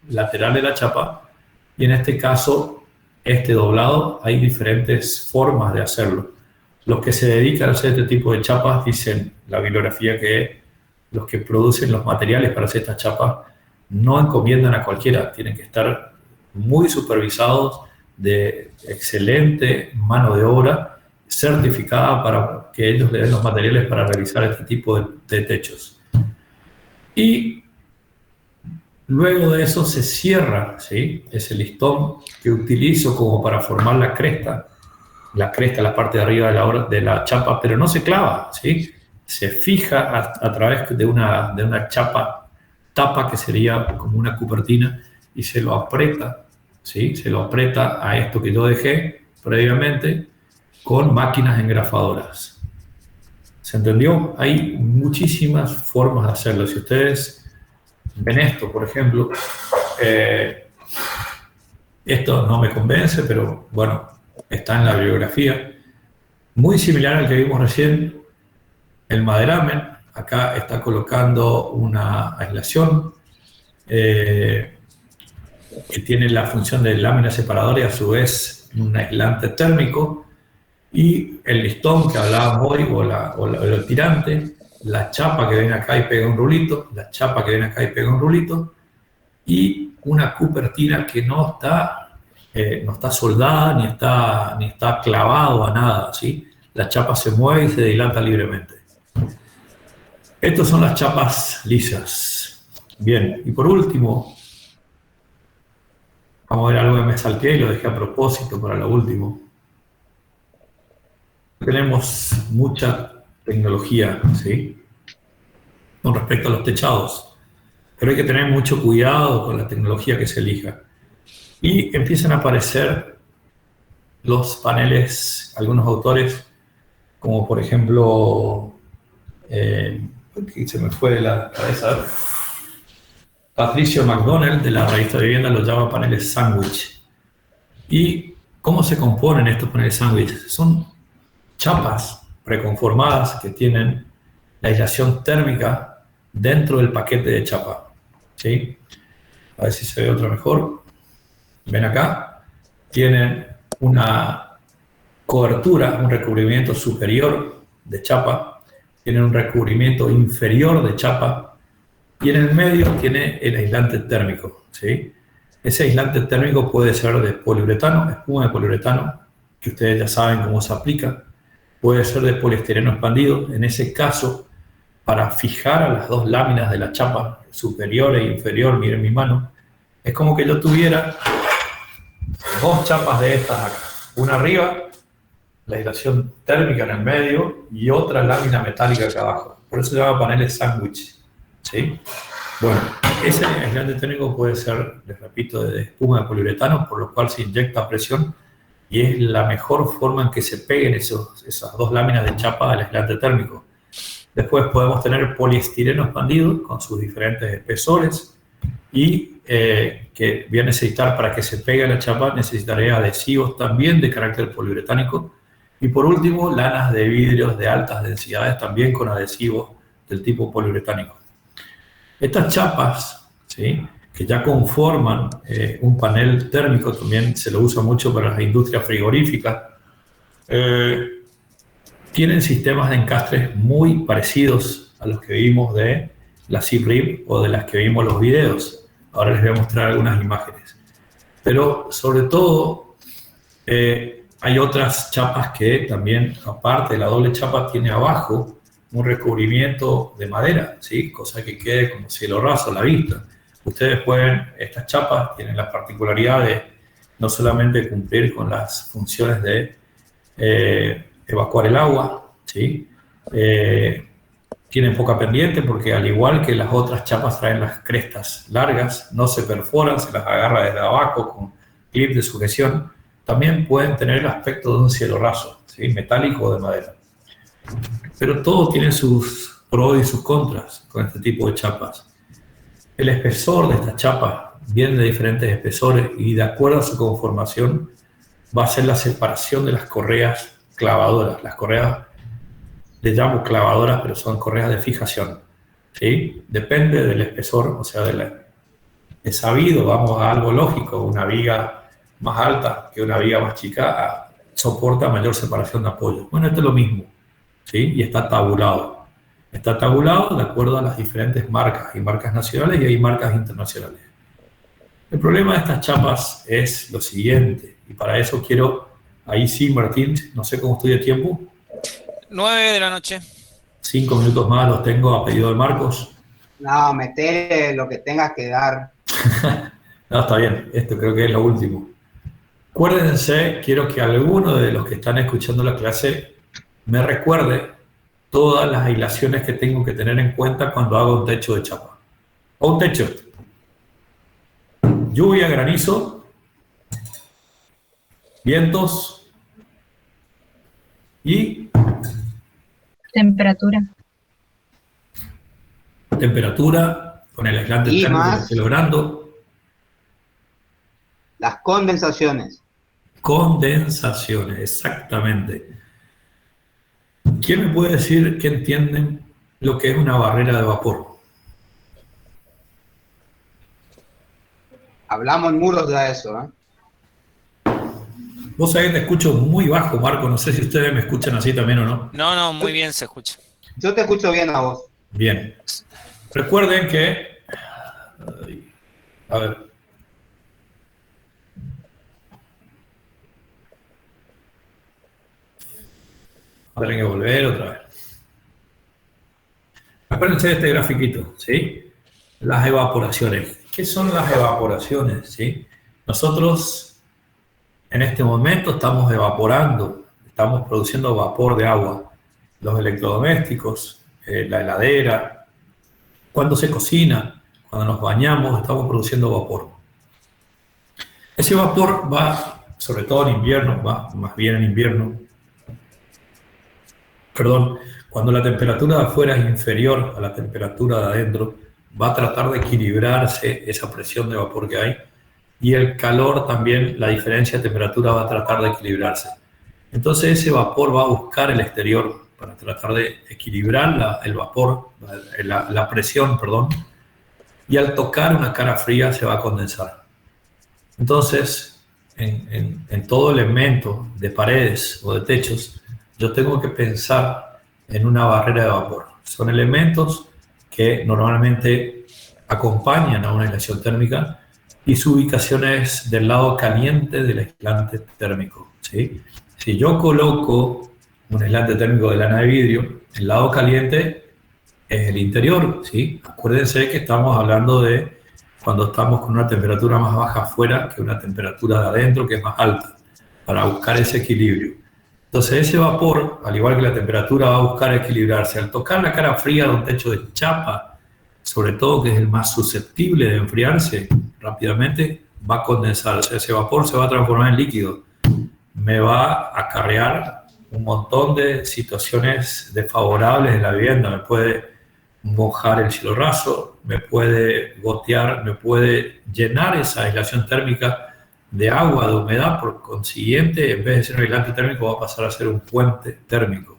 lateral de la chapa, y en este caso, este doblado, hay diferentes formas de hacerlo. Los que se dedican a hacer este tipo de chapas dicen la bibliografía que los que producen los materiales para hacer estas chapas no encomiendan a cualquiera, tienen que estar muy supervisados, de excelente mano de obra, certificada para que ellos le den los materiales para realizar este tipo de techos. Y luego de eso se cierra, ¿sí? Ese listón que utilizo como para formar la cresta, la parte de arriba de la chapa, pero no se clava, ¿sí? Se fija a través de una chapa tapa, que sería como una cupertina, y se lo aprieta, ¿sí? Se lo aprieta a esto que yo dejé previamente con máquinas engrafadoras. ¿Se entendió? Hay muchísimas formas de hacerlo. Si ustedes ven esto, por ejemplo, esto no me convence, pero bueno, está en la bibliografía. Muy similar al que vimos recién, el maderamen. Acá está colocando una aislación que tiene la función de lámina separadora y a su vez un aislante térmico. Y el listón que hablábamos hoy, o el tirante, la chapa que viene acá y pega un rulito, la chapa que viene acá y pega un rulito, y una cupertina que no está soldada ni está clavado a nada, ¿sí? La chapa se mueve y se dilata libremente. Estas son las chapas lisas. Bien, y por último, vamos a ver algo que me salté y lo dejé a propósito para lo último. Tenemos mucha tecnología, ¿sí?, con respecto a los techados, pero hay que tener mucho cuidado con la tecnología que se elija. Y empiezan a aparecer los paneles, algunos autores, como por ejemplo, aquí se me fue de la cabeza, Patricio McDonald, de la revista Vivienda, los llama paneles sándwich. ¿Y cómo se componen estos paneles sándwich? Son chapas preconformadas que tienen la aislación térmica dentro del paquete de chapa, ¿sí? A ver si se ve otra mejor. Ven acá, tienen una cobertura, un recubrimiento superior de chapa, tienen un recubrimiento inferior de chapa y en el medio tiene el aislante térmico, ¿sí? Ese aislante térmico puede ser de poliuretano, espuma de poliuretano, que ustedes ya saben cómo se aplica, puede ser de poliestireno expandido. En ese caso, para fijar a las dos láminas de la chapa, superior e inferior, miren mi mano, es como que yo tuviera dos chapas de estas acá, una arriba, la aislación térmica en el medio, y otra lámina metálica acá abajo. Por eso se llama paneles sándwich, ¿sí? Bueno, ese aislante térmico puede ser, les repito, de espuma de poliuretano, por lo cual se inyecta a presión y es la mejor forma en que se peguen esas dos láminas de chapa al aislante térmico. Después podemos tener poliestireno expandido con sus diferentes espesores y que voy a necesitar, para que se pegue la chapa, necesitaré adhesivos también de carácter poliuretánico. Y por último, lanas de vidrios de altas densidades también con adhesivos del tipo poliuretánico. Estas chapas, ¿sí?, que ya conforman un panel térmico, también se lo usa mucho para las industrias frigoríficas, tienen sistemas de encastres muy parecidos a los que vimos de la SIPRIP o de las que vimos los videos. Ahora les voy a mostrar algunas imágenes. Pero sobre todo, hay otras chapas que también, aparte de la doble chapa, tiene abajo un recubrimiento de madera, ¿sí?, cosa que quede como cielo raso a la vista. Ustedes pueden, estas chapas tienen la particularidad de no solamente cumplir con las funciones de evacuar el agua, ¿sí?, tienen poca pendiente porque, al igual que las otras chapas, traen las crestas largas, no se perforan, se las agarra desde abajo con clip de sujeción. También pueden tener el aspecto de un cielo raso, ¿sí?, metálico o de madera. Pero todo tiene sus pros y sus contras con este tipo de chapas. El espesor de estas chapas viene de diferentes espesores y, de acuerdo a su conformación, va a ser la separación de las correas clavadoras. Las correas les llamo clavadoras, pero son correas de fijación, ¿sí? Depende del espesor, o sea, es sabido, vamos a algo lógico, una viga más alta que una viga más chica soporta mayor separación de apoyo. Bueno, esto es lo mismo, ¿sí? Y está tabulado. Está tabulado de acuerdo a las diferentes marcas. Hay marcas nacionales y hay marcas internacionales. El problema de estas chapas es lo siguiente, y para eso quiero, ahí sí, Martín, no sé cómo estoy de tiempo. 9 de la noche. 5 minutos más los tengo a pedido de Marcos. No, meté lo que tengas que dar. No, está bien, esto creo que es lo último. Acuérdense, quiero que alguno de los que están escuchando la clase me recuerde todas las aislaciones que tengo que tener en cuenta cuando hago un techo de chapa. O un techo. Lluvia, granizo, vientos y temperatura. Temperatura, con el aislante Y térmico que más estoy logrando. las condensaciones. Condensaciones, exactamente. ¿Quién me puede decir que entienden lo que es una barrera de vapor? Hablamos en muros de eso, ¿eh? Vos sabés que te escucho muy bajo, Marco. No sé si ustedes me escuchan así también o no. No, muy bien se escucha. Yo te escucho bien a vos. Bien. Recuerden que... A ver. Ahora tengo que volver otra vez. Acuérdense de este grafiquito, ¿sí? las evaporaciones. ¿Qué son las evaporaciones? ¿Sí? Nosotros en este momento estamos evaporando, estamos produciendo vapor de agua. Los electrodomésticos, la heladera, cuando se cocina, cuando nos bañamos, estamos produciendo vapor. Ese vapor va, sobre todo en invierno, va más bien en invierno, perdón, cuando la temperatura de afuera es inferior a la temperatura de adentro, va a tratar de equilibrarse esa presión de vapor que hay, y el calor también, la diferencia de temperatura va a tratar de equilibrarse. Entonces ese vapor va a buscar el exterior para tratar de equilibrar el vapor, la presión, perdón, y al tocar una cara fría se va a condensar. Entonces, en todo elemento de paredes o de techos, yo tengo que pensar en una barrera de vapor. Son elementos que normalmente acompañan a una aislación térmica y su ubicación es del lado caliente del aislante térmico, ¿sí? Si yo coloco un aislante térmico de lana de vidrio, el lado caliente es el interior, ¿sí? Acuérdense que estamos hablando de cuando estamos con una temperatura más baja afuera que una temperatura de adentro que es más alta, para buscar ese equilibrio. Entonces ese vapor, al igual que la temperatura, va a buscar equilibrarse. Al tocar la cara fría de un techo de chapa, sobre todo que es el más susceptible de enfriarse rápidamente, va a condensar. O sea, ese vapor se va a transformar en líquido. Me va a acarrear un montón de situaciones desfavorables en la vivienda. Me puede mojar el cielo raso, me puede gotear, me puede llenar esa aislación térmica de agua, de humedad. Por consiguiente, en vez de ser un aislante térmico, va a pasar a ser un puente térmico,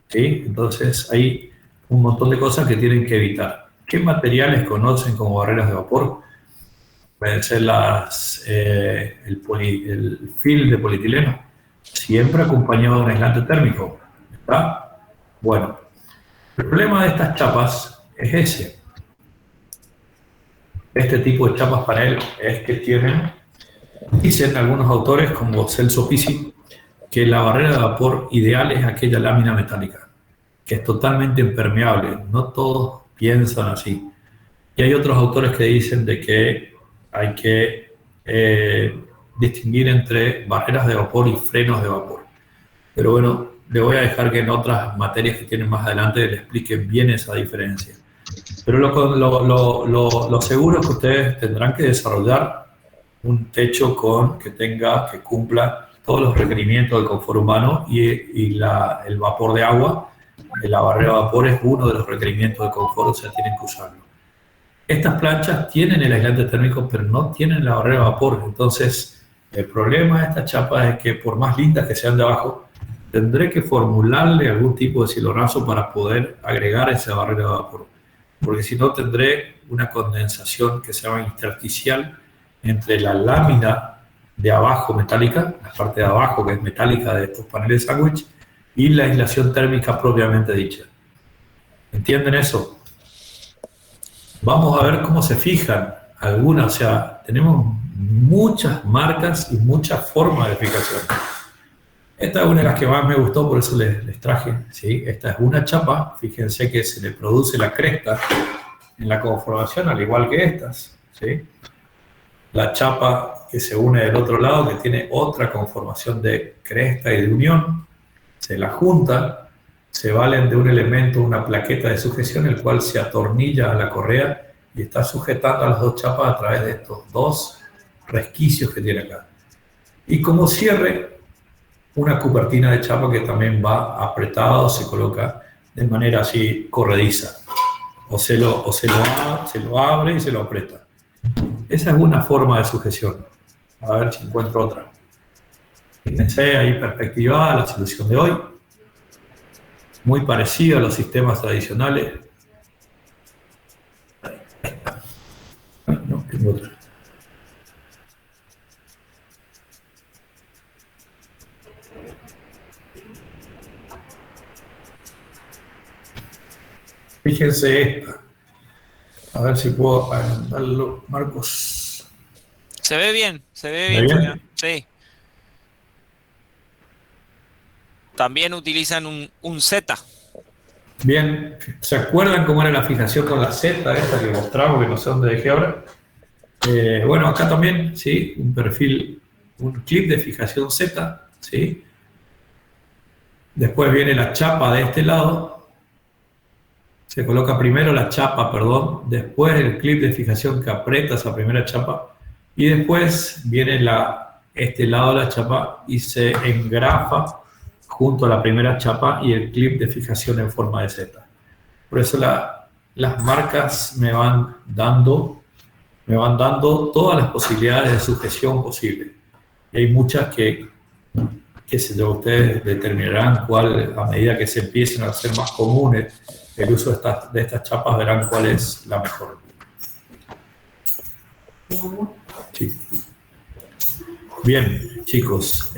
¿sí? Entonces hay un montón de cosas que tienen que evitar. ¿Qué materiales conocen como barreras de vapor? Pueden ser el film de polietileno, siempre acompañado de un aislante térmico, ¿está? Bueno, el problema de estas chapas es ese. Este tipo de chapas panel es que tienen, dicen algunos autores como Celso Pisi, que la barrera de vapor ideal es aquella lámina metálica, que es totalmente impermeable. No todos piensan así. Y hay otros autores que dicen de que hay que distinguir entre barreras de vapor y frenos de vapor. Pero bueno, le voy a dejar que en otras materias que tienen más adelante le expliquen bien esa diferencia. Pero lo seguro es que ustedes tendrán que desarrollar un techo que cumpla todos los requerimientos del confort humano, y el vapor de agua, la barrera de vapor es uno de los requerimientos de confort, o sea, tienen que usarlo. Estas planchas tienen el aislante térmico, pero no tienen la barrera de vapor. Entonces, el problema de estas chapas es que por más lindas que sean de abajo, tendré que formularle algún tipo de cielo raso para poder agregar esa barrera de vapor. Porque si no, tendré una condensación que se llama intersticial entre la lámina de abajo metálica, la parte de abajo que es metálica de estos paneles de sándwich, y la aislación térmica propiamente dicha. ¿Entienden eso? Vamos a ver cómo se fijan algunas. O sea, tenemos muchas marcas y muchas formas de fijación. Esta es una de las que más me gustó, por eso les traje, ¿sí? Esta es una chapa, fíjense que se le produce la cresta en la conformación, al igual que estas, ¿sí? La chapa que se une del otro lado, que tiene otra conformación de cresta y de unión, se la junta, se valen de un elemento, una plaqueta de sujeción, el cual se atornilla a la correa y está sujetando a las dos chapas a través de estos dos resquicios que tiene acá. Y como cierre, una cubertina de chapa que también va apretada o se coloca de manera así corrediza. O se lo abre y se lo aprieta. Esa es una forma de sujeción. A ver si encuentro otra. Fíjense ahí perspectivada la solución de hoy. Muy parecida a los sistemas tradicionales. No, tengo otra. Fíjense esta. A ver si puedo agrandarlo, Marcos. Se ve bien, bien? sí. También utilizan un Z. Bien, ¿se acuerdan cómo era la fijación con la Z esta que mostramos, que no sé dónde dejé ahora? Bueno, acá también, ¿sí? Un perfil, un clip de fijación Z, ¿sí? Después viene la chapa de este lado. Se coloca primero la chapa, perdón, después el clip de fijación que aprieta esa primera chapa y después viene este lado de la chapa y se engrafa junto a la primera chapa y el clip de fijación en forma de Z. Por eso las marcas me van dando todas las posibilidades de sujeción posible. Y hay muchas que ustedes determinarán cuál, a medida que se empiecen a hacer más comunes el uso de estas chapas, verán cuál es la mejor. Sí. Bien, chicos.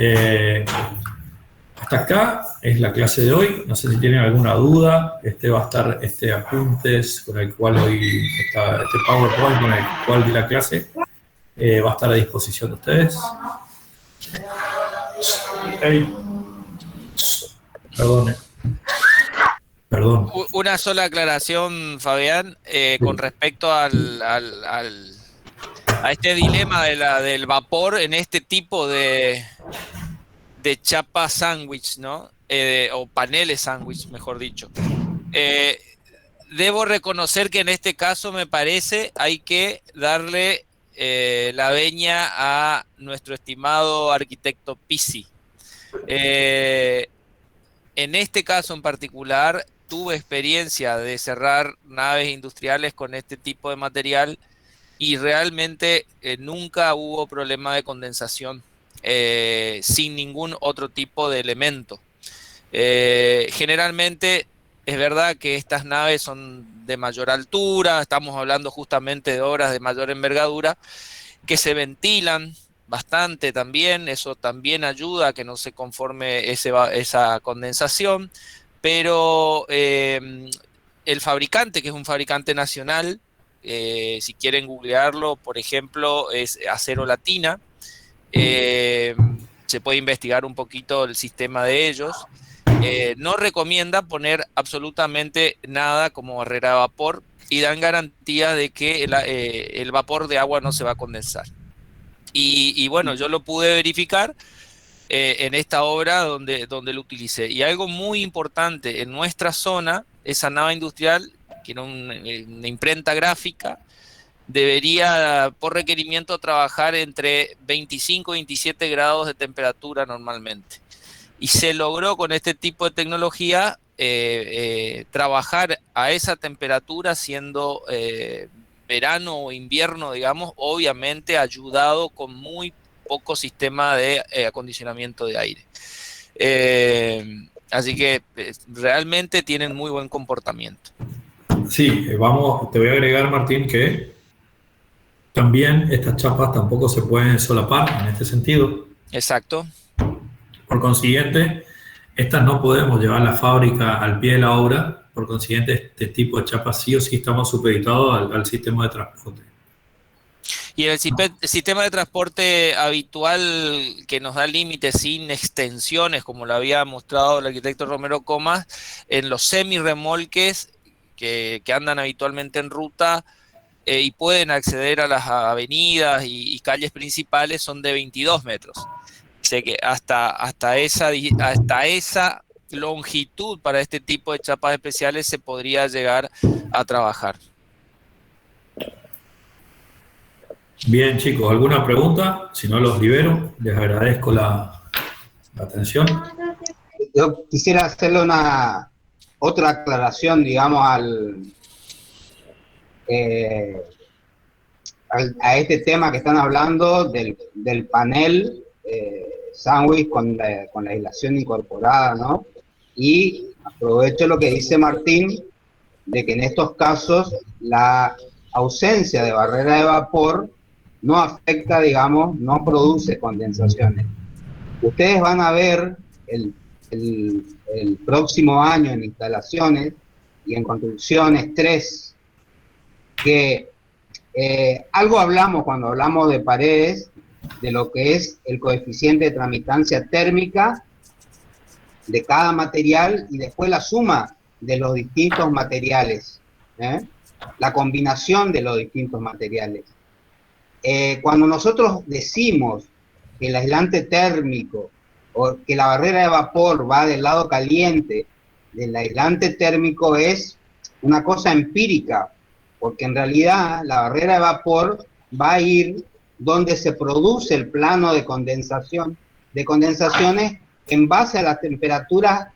Hasta acá es la clase de hoy. No sé si tienen alguna duda. Va a estar apuntes con el cual hoy está, PowerPoint con el cual di la clase. Va a estar a disposición de ustedes. Hey. Perdón. Una sola aclaración, Fabián, con respecto a este dilema del vapor en este tipo de chapa sándwich, ¿no? O paneles sándwich, mejor dicho. Debo reconocer que en este caso me parece hay que darle la veña a nuestro estimado arquitecto Pizzi. En este caso en particular tuve experiencia de cerrar naves industriales con este tipo de material y realmente nunca hubo problema de condensación sin ningún otro tipo de elemento. Generalmente es verdad que estas naves son de mayor altura, estamos hablando justamente de obras de mayor envergadura, que se ventilan bastante también, eso también ayuda a que no se conforme esa condensación, pero el fabricante, que es un fabricante nacional, si quieren googlearlo, por ejemplo, es Acero Latina, se puede investigar un poquito el sistema de ellos. No recomienda poner absolutamente nada como barrera de vapor y dan garantía de que el vapor de agua no se va a condensar. Y bueno, yo lo pude verificar en esta obra donde lo utilicé. Y algo muy importante, en nuestra zona, esa nave industrial, que era una imprenta gráfica, debería por requerimiento trabajar entre 25 y 27 grados de temperatura normalmente. Y se logró con este tipo de tecnología trabajar a esa temperatura siendo verano o invierno, digamos, obviamente ayudado con muy poco sistema de acondicionamiento de aire. Así que realmente tienen muy buen comportamiento. Sí, te voy a agregar, Martín, que también estas chapas tampoco se pueden solapar en este sentido. Exacto. Por consiguiente, estas no podemos llevar la fábrica al pie de la obra. Por consiguiente, este tipo de chapas sí o sí estamos supeditados al sistema de transporte. Y el sistema de transporte habitual que nos da límites sin extensiones, como lo había mostrado el arquitecto Romero Comas, en los semirremolques que andan habitualmente en ruta y pueden acceder a las avenidas y calles principales, son de 22 metros. Sé que hasta esa longitud para este tipo de chapas especiales se podría llegar a trabajar. Bien, chicos, ¿alguna pregunta? Si no, los libero. Les agradezco la atención. Yo quisiera hacerle otra aclaración, digamos, a este tema que están hablando del panel sándwich con la aislación incorporada, ¿no? Y aprovecho lo que dice Martín, de que en estos casos la ausencia de barrera de vapor no afecta, digamos, no produce condensaciones. Ustedes van a ver el próximo año en instalaciones y en construcciones 3 que algo hablamos cuando hablamos de paredes, de lo que es el coeficiente de tramitancia térmica de cada material y después la suma de los distintos materiales, ¿eh? La combinación de los distintos materiales. Cuando nosotros decimos que el aislante térmico o que la barrera de vapor va del lado caliente del aislante térmico, es una cosa empírica, porque en realidad la barrera de vapor va a ir donde se produce el plano de condensaciones en base a las temperaturas,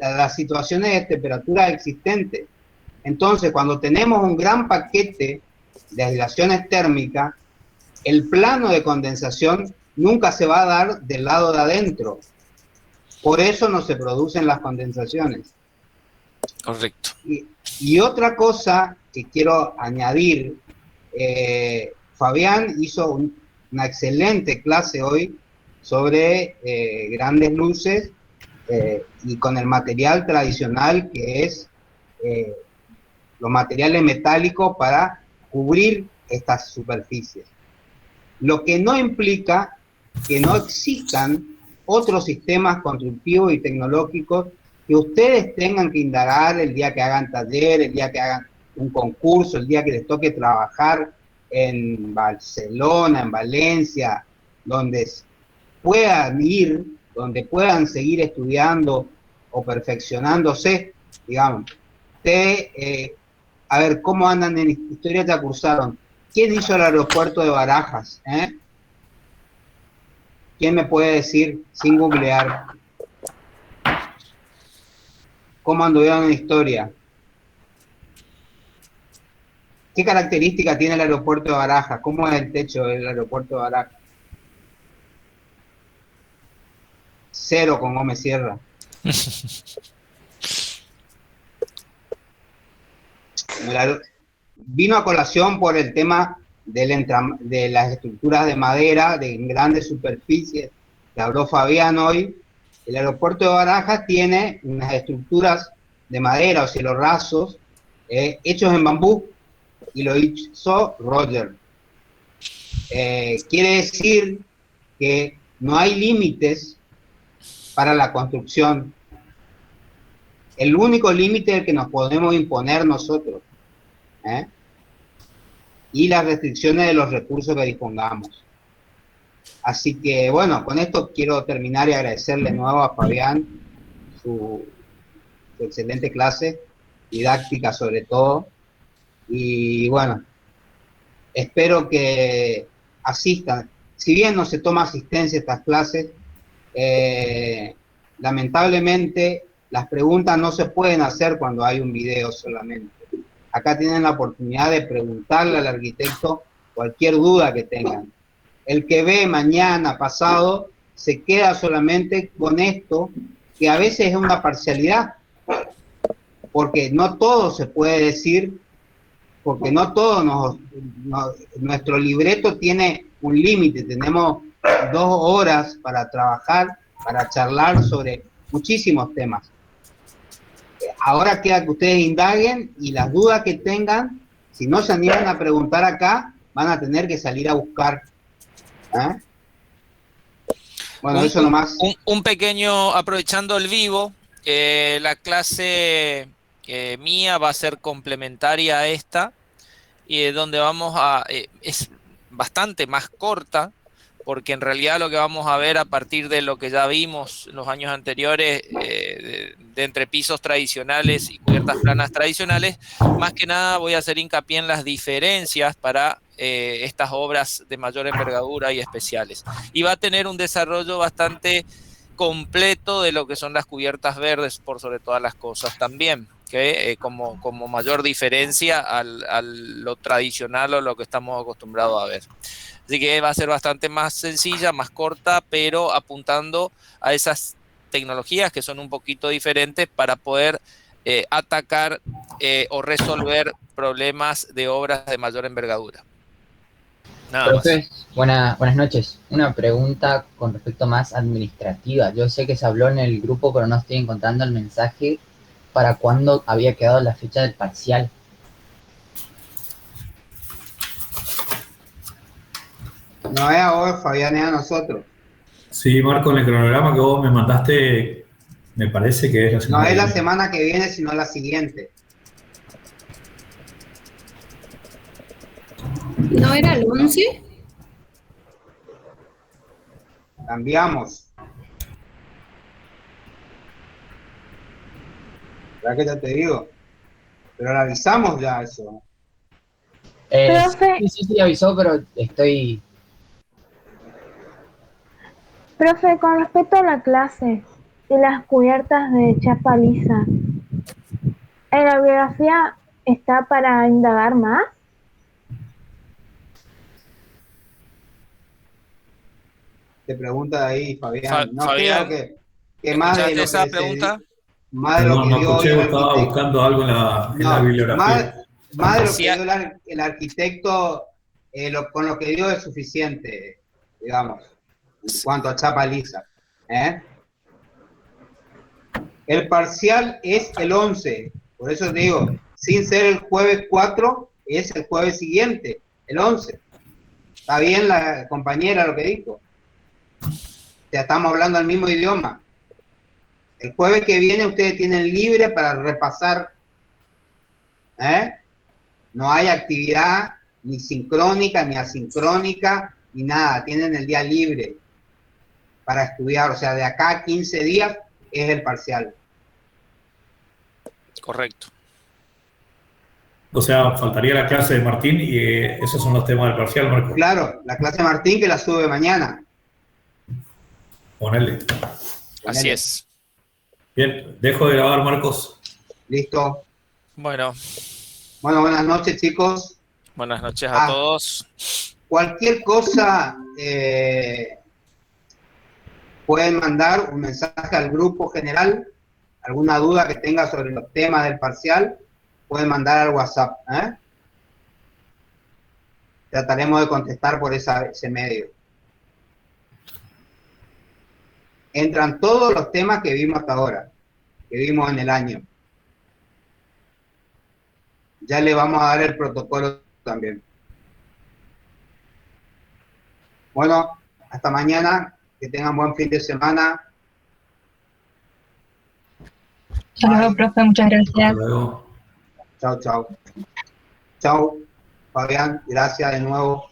a las situaciones de temperatura existentes. Entonces, cuando tenemos un gran paquete de aislaciones térmicas, el plano de condensación nunca se va a dar del lado de adentro. Por eso no se producen las condensaciones. Correcto. Y otra cosa que quiero añadir, Fabián hizo una excelente clase hoy sobre grandes luces y con el material tradicional que es los materiales metálicos para cubrir estas superficies. Lo que no implica que no existan otros sistemas constructivos y tecnológicos que ustedes tengan que indagar el día que hagan taller, el día que hagan un concurso, el día que les toque trabajar en Barcelona, en Valencia, donde puedan ir, donde puedan seguir estudiando o perfeccionándose, digamos. A ver, ¿cómo andan en historia? Ya cursaron. ¿Quién hizo el aeropuerto de Barajas? ¿Quién me puede decir, sin googlear, cómo anduvieron en historia? ¿Qué característica tiene el aeropuerto de Barajas? ¿Cómo es el techo del aeropuerto de Barajas? 0 con Gómez Sierra. Vino a colación por el tema de las estructuras de madera de grandes superficies que habló Fabián hoy. El aeropuerto de Barajas tiene unas estructuras de madera o cielos rasos hechos en bambú, y lo hizo Roger. Quiere decir que no hay límites para la construcción. El único límite es el que nos podemos imponer nosotros, y las restricciones de los recursos que dispongamos. Así que, bueno, con esto quiero terminar y agradecerle de nuevo a Fabián su excelente clase, didáctica sobre todo, y bueno, espero que asistan. Si bien no se toma asistencia a estas clases, lamentablemente las preguntas no se pueden hacer cuando hay un video solamente. Acá tienen la oportunidad de preguntarle al arquitecto cualquier duda que tengan. El que ve mañana, pasado, se queda solamente con esto, que a veces es una parcialidad, porque no todo se puede decir, porque no todo nuestro libreto tiene un límite. Tenemos 2 horas para trabajar, para charlar sobre muchísimos temas. Ahora queda que ustedes indaguen, y las dudas que tengan, si no se animan a preguntar acá, van a tener que salir a buscar. Bueno, eso nomás. Un pequeño, aprovechando el vivo, la clase mía va a ser complementaria a esta, y donde vamos a, es bastante más corta, porque en realidad lo que vamos a ver a partir de lo que ya vimos en los años anteriores, de entrepisos tradicionales y cubiertas planas tradicionales, más que nada voy a hacer hincapié en las diferencias para estas obras de mayor envergadura y especiales. Y va a tener un desarrollo bastante completo de lo que son las cubiertas verdes, por sobre todas las cosas también, que como mayor diferencia a lo tradicional o lo que estamos acostumbrados a ver. Así que va a ser bastante más sencilla, más corta, pero apuntando a esas tecnologías que son un poquito diferentes para poder atacar o resolver problemas de obras de mayor envergadura. Nada más. Buenas noches. Una pregunta con respecto más administrativa. Yo sé que se habló en el grupo, pero no estoy encontrando el mensaje para cuándo había quedado la fecha del parcial. No es a vos, Fabián, es a nosotros. Sí, Marco, en el cronograma que vos me Me parece que es la semana No es la que viene. semana que viene, sino la siguiente. ¿No era el 11? Cambiamos. ¿Verdad que ya te digo? Pero lo avisamos ya eso. Profe. Sí, avisó, pero estoy... Profe, con respecto a la clase y las cubiertas de chapa lisa, ¿en la biografía está para indagar más? Te pregunta ahí, Fabián. No creo Fabián, que más de ¿escuchaste lo esa que pregunta? más de lo Perdón, que no dio hoy escuché, el estaba arquitecto. buscando algo en la No, bibliografía. más de lo Sí, que dio el arquitecto, con lo que dio es suficiente, digamos, en cuanto a chapa lisa. ¿Eh? El parcial es el 11, por eso te digo, sin ser el jueves 4, es el jueves siguiente, el 11. ¿Está bien la compañera lo que dijo? Ya estamos hablando el mismo idioma. El jueves que viene ustedes tienen libre para repasar. ¿Eh? No hay actividad ni sincrónica, ni asincrónica, ni nada. Tienen el día libre para estudiar. O sea, de acá a 15 días es el parcial. correcto. O sea, faltaría la clase de Martín y esos son los temas del parcial, Marco. Claro, la clase de Martín que la sube mañana. Ponele. Así es. Bien, dejo de grabar, Marcos. Listo. Bueno, Bueno, buenas noches, chicos. buenas noches a todos. Cualquier cosa, pueden mandar un mensaje al grupo general. Alguna duda que tenga sobre los temas del parcial, pueden mandar al WhatsApp. Trataremos de contestar por ese medio. Entran todos los temas que vimos hasta ahora, que vimos en el año. Ya le vamos a dar el protocolo también. Bueno, hasta mañana, que tengan buen fin de semana. Hasta luego, profe, muchas Hasta gracias. luego. Chao, chao. Chao, Fabián, gracias de nuevo.